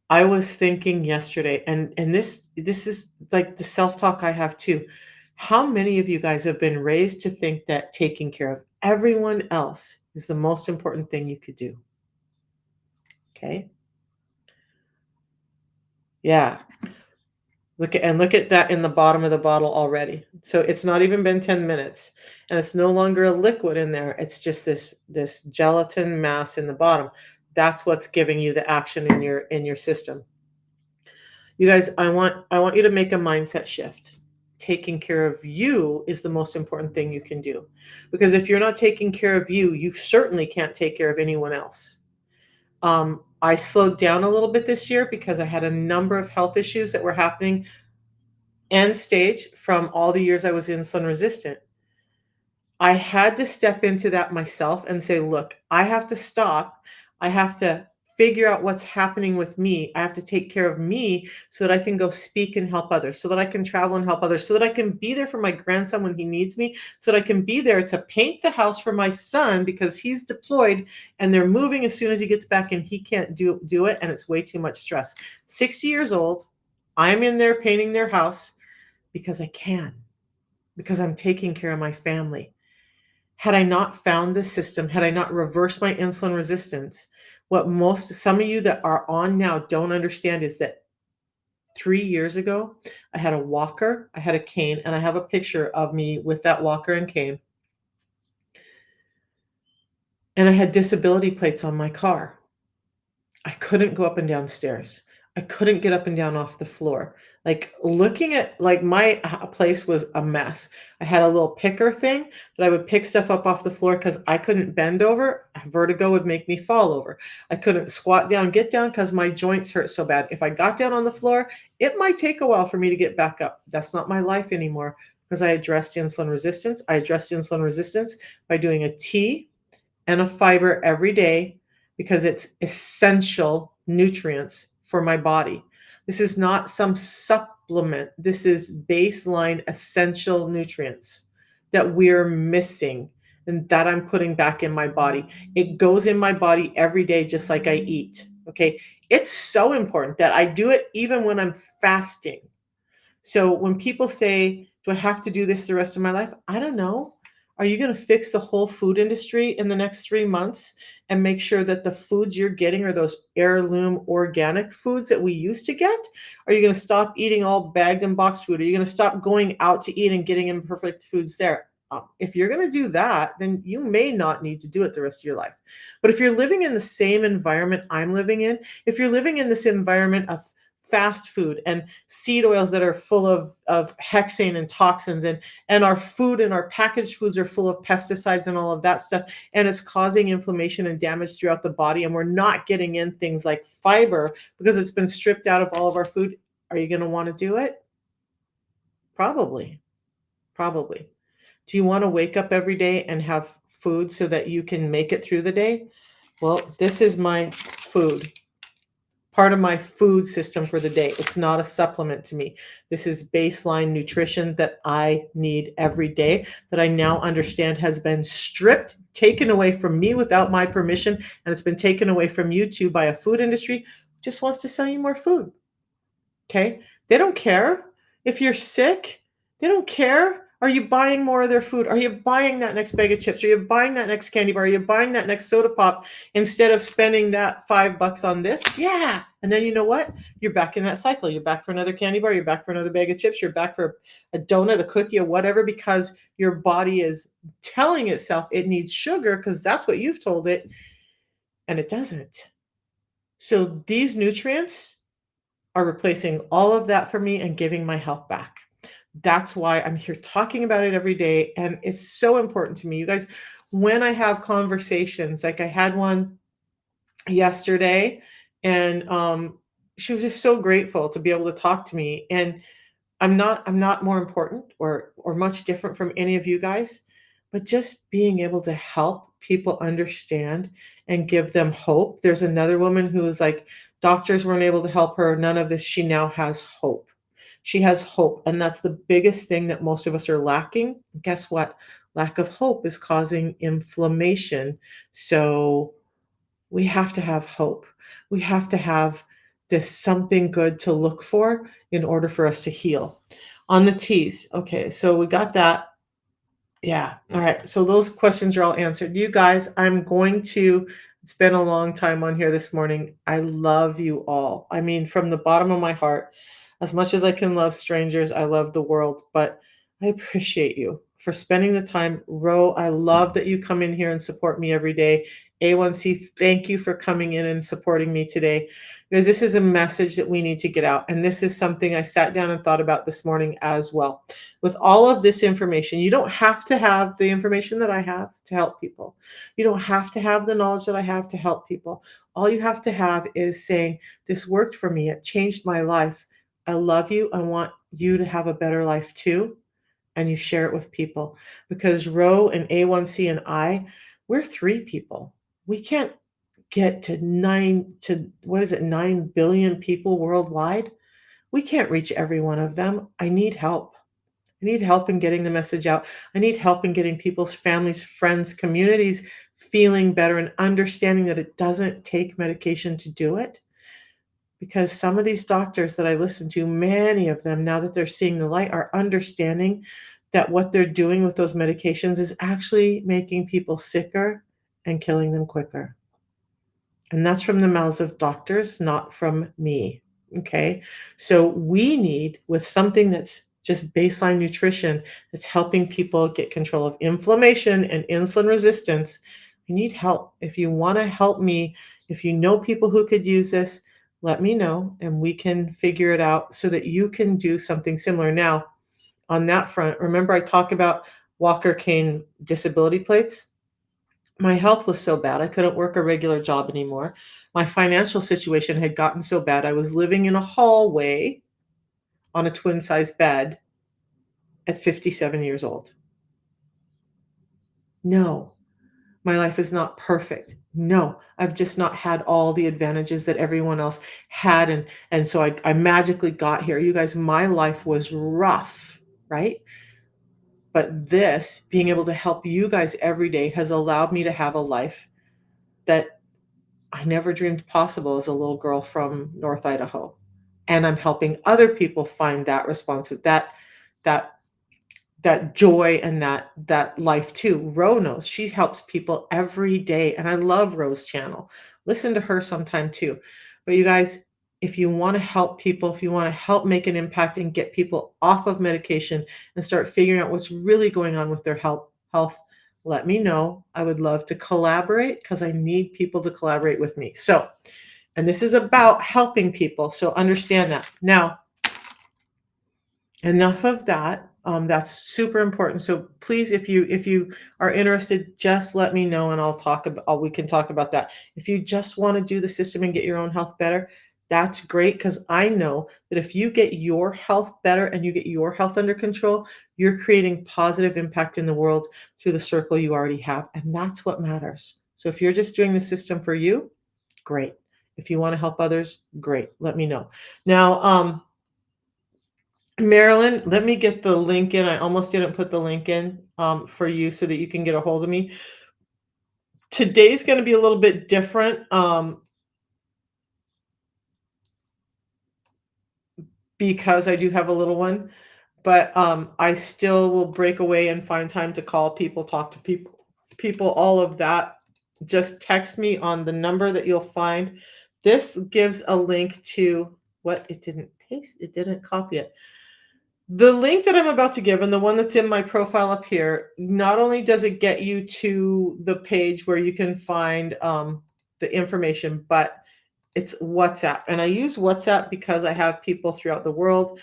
I was thinking yesterday, and this is like the self-talk I have too. How many of you guys have been raised to think that taking care of everyone else is the most important thing you could do? Okay. Yeah. Look at that in the bottom of the bottle already. So it's not even been 10 minutes, and it's no longer a liquid in there. It's just this gelatin mass in the bottom. That's what's giving you the action in your system. You guys, I want you to make a mindset shift. Taking care of you is the most important thing you can do. Because if you're not taking care of you, you certainly can't take care of anyone else. I slowed down a little bit this year because I had a number of health issues that were happening end stage from all the years I was insulin resistant. I had to step into that myself and say, look, I have to stop. I have to figure out what's happening with me. I have to take care of me so that I can go speak and help others, so that I can travel and help others, so that I can be there for my grandson when he needs me, so that I can be there to paint the house for my son because he's deployed and they're moving as soon as he gets back and he can't do it and it's way too much stress. 60 years old, I'm in there painting their house because I can, because I'm taking care of my family. Had I not found this system, had I not reversed my insulin resistance, what most some of you that are on now don't understand is that 3 years ago, I had a walker, I had a cane, and I have a picture of me with that walker and cane. And I had disability plates on my car. I couldn't go up and down stairs. I couldn't get up and down off the floor. Like looking at like my place was a mess. I had a little picker thing that I would pick stuff up off the floor because I couldn't bend over. Vertigo would make me fall over. I couldn't squat down, get down because my joints hurt so bad. If I got down on the floor, it might take a while for me to get back up. That's not my life anymore because I addressed insulin resistance. I addressed insulin resistance by doing a tea and a fiber every day because it's essential nutrients for my body. This is not some supplement. This is baseline essential nutrients that we're missing and that I'm putting back in my body. It goes in my body every day, just like I eat. Okay. It's so important that I do it even when I'm fasting. So when people say, do I have to do this the rest of my life? I don't know. Are you going to fix the whole food industry in the next 3 months and make sure that the foods you're getting are those heirloom organic foods that we used to get? Are you going to stop eating all bagged and boxed food? Are you going to stop going out to eat and getting imperfect foods there? If you're going to do that, then you may not need to do it the rest of your life. But if you're living in the same environment I'm living in, if you're living in this environment of fast food and seed oils that are full of hexane and toxins and our food and our packaged foods are full of pesticides and all of that stuff and it's causing inflammation and damage throughout the body and we're not getting in things like fiber because it's been stripped out of all of our food. Are you going to want to do it? Probably. Do you want to wake up every day and have food so that you can make it through the day? Well, this is my food, part of my food system for the day. It's not a supplement to me. This is baseline nutrition that I need every day that I now understand has been stripped, taken away from me without my permission, and it's been taken away from you too by a food industry who just wants to sell you more food. Okay? They don't care if you're sick. They don't care. Are you buying more of their food? Are you buying that next bag of chips? Are you buying that next candy bar? Are you buying that next soda pop instead of spending that $5 on this? Yeah. And then you know what? You're back in that cycle. You're back for another candy bar. You're back for another bag of chips. You're back for a donut, a cookie, or whatever, because your body is telling itself it needs sugar because that's what you've told it, and it doesn't. So these nutrients are replacing all of that for me and giving my health back. That's why I'm here talking about it every day. And it's so important to me. You guys, when I have conversations, like I had one yesterday, and she was just so grateful to be able to talk to me. And I'm not more important or much different from any of you guys, but just being able to help people understand and give them hope. There's another woman who is like, doctors weren't able to help her, none of this. She now has hope. She has hope, and that's the biggest thing that most of us are lacking. Guess what? Lack of hope is causing inflammation. So we have to have hope. We have to have this something good to look for in order for us to heal. On the T's, okay, so we got that. Yeah, all right. So those questions are all answered. You guys, I'm going to It's been a long time on here this morning. I love you all. I mean, from the bottom of my heart, as much as I can love strangers, I love the world, but I appreciate you for spending the time. Ro, I love that you come in here and support me every day. A1C, thank you for coming in and supporting me today because this is a message that we need to get out. And this is something I sat down and thought about this morning as well. With all of this information, you don't have to have the information that I have to help people. You don't have to have the knowledge that I have to help people. All you have to have is saying, this worked for me. It changed my life. I love you. I want you to have a better life too. And you share it with people because Ro and A1C and we're three people. We can't get to what is it, 9 billion people worldwide. We can't reach every one of them. I need help. I need help in getting the message out. I need help in getting people's families, friends, communities feeling better and understanding that it doesn't take medication to do it. Because some of these doctors that I listen to, many of them, now that they're seeing the light, are understanding that what they're doing with those medications is actually making people sicker and killing them quicker. And that's from the mouths of doctors, not from me. Okay. So we need, with something that's just baseline nutrition that's helping people get control of inflammation and insulin resistance. I need help. If you want to help me, if you know people who could use this, let me know and we can figure it out so that you can do something similar. Now, on that front, remember I talk about Walker Cane disability plates? My health was so bad, I couldn't work a regular job anymore. My financial situation had gotten so bad, I was living in a hallway on a twin-sized bed at 57 years old. No, my life is not perfect. No, I've just not had all the advantages that everyone else had, and so I magically got here. You guys, my life was rough, right? But this, being able to help you guys every day has allowed me to have a life that I never dreamed possible as a little girl from North Idaho. And I'm helping other people find that responsive that that joy and that life too. Ro knows she helps people every day, and I love Ro's channel. Listen to her sometime too. But you guys, if you want to help people, if you want to help make an impact and get people off of medication and start figuring out what's really going on with their health, let me know. I would love to collaborate because I need people to collaborate with me. So, and this is about helping people. So understand that. Now, enough of that. That's super important. So please, if you are interested, just let me know and I'll talk about. We can talk about that. If you just want to do the system and get your own health better, that's great because I know that if you get your health better and you get your health under control, you're creating positive impact in the world through the circle you already have, and that's what matters. So if you're just doing the system for you, great. If you want to help others, great. Let me know. Now, Marilyn, let me get the link in. I almost didn't put the link in for you so that you can get a hold of me. Today's going to be a little bit different because I do have a little one, but I still will break away and find time to call people, talk to people, all of that. Just text me on the number that you'll find. This gives a link to what it didn't paste, it didn't copy it. The link that I'm about to give and the one that's in my profile up here, not only does it get you to the page where you can find the information, but it's WhatsApp. And I use WhatsApp because I have people throughout the world,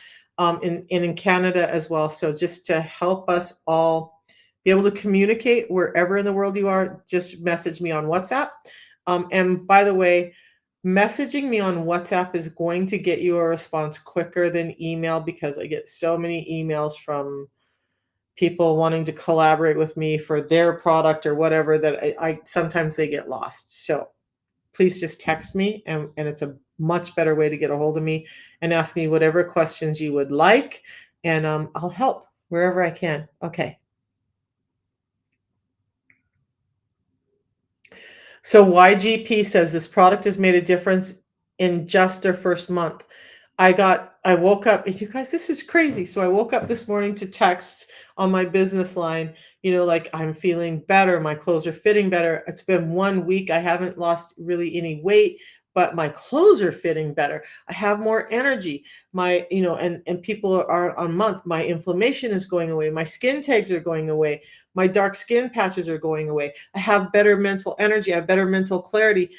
in Canada as well. So just to help us all be able to communicate wherever in the world you are, just message me on WhatsApp. And by the way, messaging me on WhatsApp is going to get you a response quicker than email because I get so many emails from people wanting to collaborate with me for their product or whatever that I sometimes they get lost. So please just text me and it's a much better way to get a hold of me and ask me whatever questions you would like. And I'll help wherever I can. Okay. So YGP says this product has made a difference in just their first month. I got I woke up, you guys, this is crazy. So I woke up this morning to text on my business line, like I'm feeling better. My clothes are fitting better. It's been 1 week. I haven't lost really any weight, but my clothes are fitting better. I have more energy. And people are on month. My inflammation is going away. My skin tags are going away. My dark skin patches are going away. I have better mental energy. I have better mental clarity.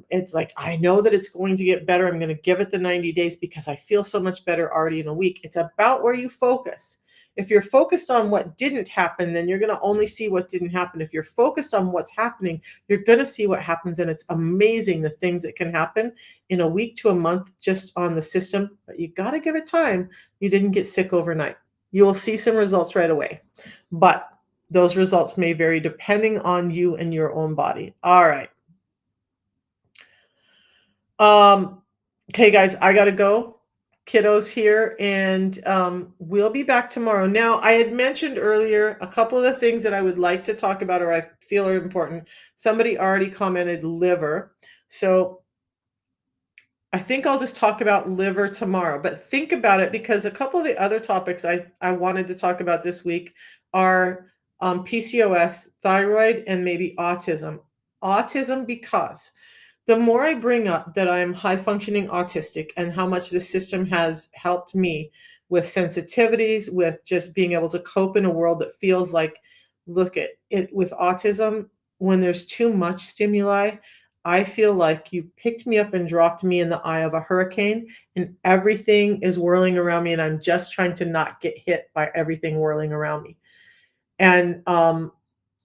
It's like, I know that it's going to get better. I'm going to give it the 90 days because I feel so much better already in a week. It's about where you focus. If you're focused on what didn't happen, then you're going to only see what didn't happen. If you're focused on what's happening, you're going to see what happens. And it's amazing the things that can happen in a week to a month just on the system. But you got to give it time. You didn't get sick overnight. You will see some results right away. But those results may vary depending on you and your own body. All right. Okay, guys, I gotta go. Kiddos here, and we'll be back tomorrow. Now, I had mentioned earlier a couple of the things that I would like to talk about or I feel are important. Somebody already commented liver. So I think I'll just talk about liver tomorrow, but think about it because a couple of the other topics I wanted to talk about this week are PCOS, thyroid, and maybe autism. Autism because the more I bring up that I'm high functioning autistic and how much the system has helped me with sensitivities, with just being able to cope in a world that feels like, look at it with autism, when there's too much stimuli, I feel like you picked me up and dropped me in the eye of a hurricane and everything is whirling around me and I'm just trying to not get hit by everything whirling around me. And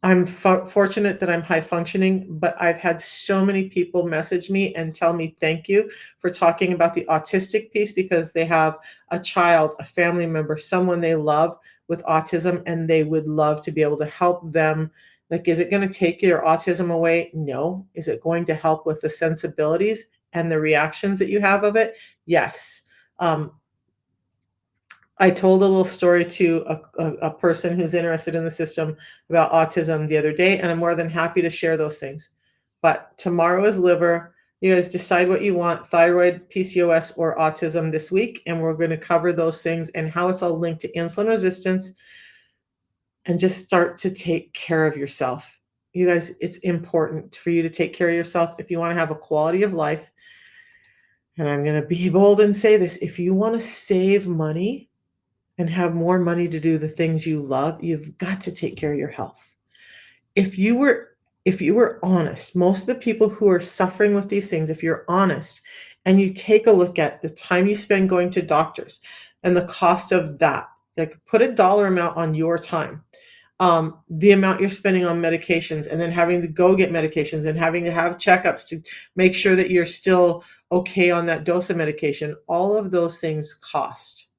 I'm fortunate that I'm high functioning, but I've had so many people message me and tell me thank you for talking about the autistic piece because they have a child, a family member, someone they love with autism, and they would love to be able to help them. Like, is it going to take your autism away? No. Is it going to help with the sensibilities and the reactions that you have of it? Yes. I told a little story to a person who's interested in the system about autism the other day, and I'm more than happy to share those things. But tomorrow is liver. You guys decide what you want, thyroid, PCOS, or autism this week, and we're going to cover those things and how it's all linked to insulin resistance and just start to take care of yourself. You guys, it's important for you to take care of yourself if you want to have a quality of life. And I'm going to be bold and say this, if you want to save money, and have more money to do the things you love, you've got to take care of your health. If you were honest, most of the people who are suffering with these things, if you're honest and you take a look at the time you spend going to doctors and the cost of that, like put a dollar amount on your time, the amount you're spending on medications and then having to go get medications and having to have checkups to make sure that you're still okay on that dose of medication, all of those things cost.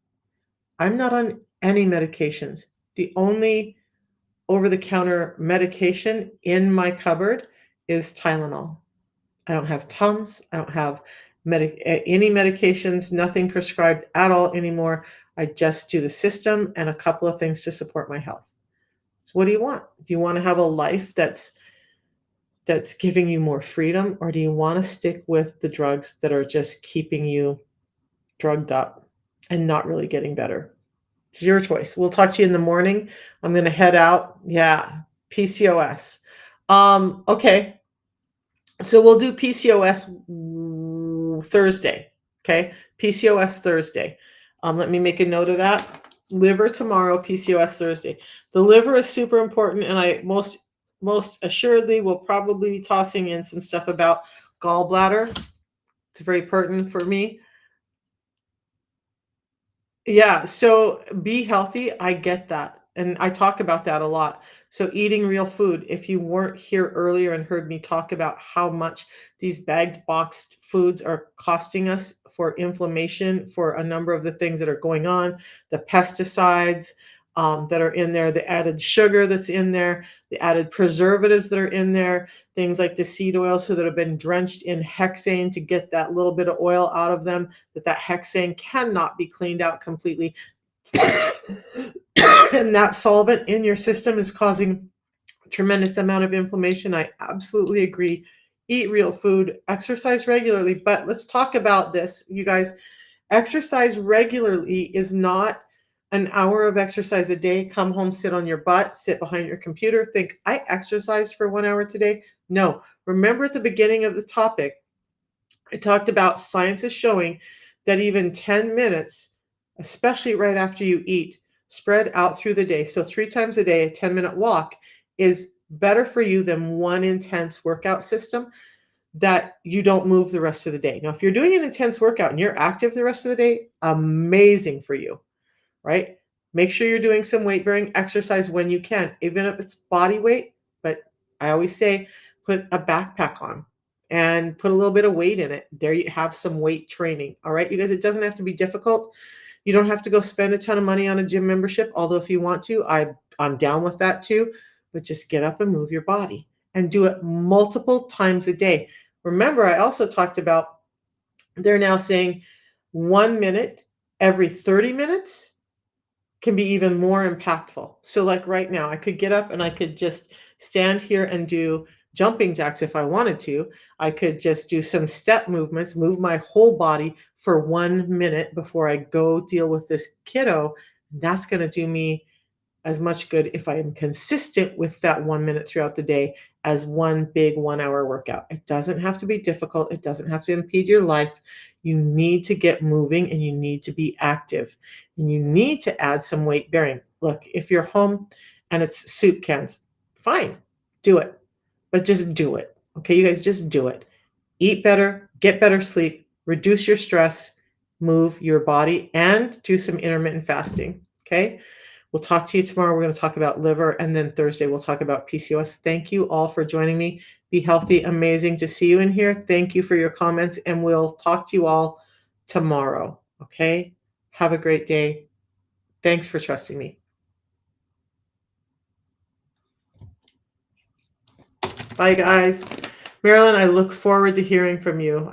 I'm not on any medications. The only over-the-counter medication in my cupboard is Tylenol. I don't have Tums. I don't have any medications, nothing prescribed at all anymore. I just do the system and a couple of things to support my health. So what do you want? Do you want to have a life that's giving you more freedom, or do you want to stick with the drugs that are just keeping you drugged up and not really getting better? It's your choice. We'll talk to you in the morning. I'm going to head out. Yeah, PCOS. Okay. So we'll do PCOS Thursday. Okay. PCOS Thursday. Let me make a note of that. Liver tomorrow, PCOS Thursday. The liver is super important, and I most assuredly will probably be tossing in some stuff about gallbladder. It's very pertinent for me. Yeah, so be healthy, I get that, and I talk about that a lot. So eating real food, if you weren't here earlier and heard me talk about how much these bagged boxed foods are costing us for inflammation, for a number of the things that are going on, the pesticides that are in there, the added sugar that's in there, the added preservatives that are in there, things like the seed oils so that have been drenched in hexane to get that little bit of oil out of them, that hexane cannot be cleaned out completely. And that solvent in your system is causing a tremendous amount of inflammation. I absolutely agree. Eat real food, exercise regularly. But let's talk about this, you guys. Exercise regularly is not an hour of exercise a day. Come home, sit on your butt, sit behind your computer, think, I exercised for 1 hour today. No, remember at the beginning of the topic, I talked about science is showing that even 10 minutes, especially right after you eat, spread out through the day. So 3 times a day, a 10-minute walk is better for you than one intense workout system that you don't move the rest of the day. Now, if you're doing an intense workout and you're active the rest of the day, amazing for you, right? Make sure you're doing some weight bearing exercise when you can, even if it's body weight. But I always say put a backpack on and put a little bit of weight in it. There you have some weight training. All right, you guys, it doesn't have to be difficult. You don't have to go spend a ton of money on a gym membership, although if you want to, I'm down with that too. But just get up and move your body and do it multiple times a day. Remember, I also talked about they're now saying 1 minute every 30 minutes can be even more impactful. So like right now, I could get up and I could just stand here and do jumping jacks if I wanted to. I could just do some step movements, move my whole body for 1 minute before I go deal with this kiddo. That's going to do me as much good if I am consistent with that 1 minute throughout the day as one big 1 hour workout. It doesn't have to be difficult. It doesn't have to impede your life. You need to get moving and you need to be active and you need to add some weight bearing. Look, if you're home and it's soup cans, fine, do it, but just do it. Okay, you guys, just do it. Eat better, get better sleep, reduce your stress, move your body, and do some intermittent fasting. Okay. We'll talk to you tomorrow. We're going to talk about liver, and then Thursday we'll talk about PCOS. Thank you all for joining me. Be healthy. Amazing to see you in here. Thank you for your comments, and we'll talk to you all tomorrow. Okay? Have a great day. Thanks for trusting me. Bye, guys. Marilyn, I look forward to hearing from you.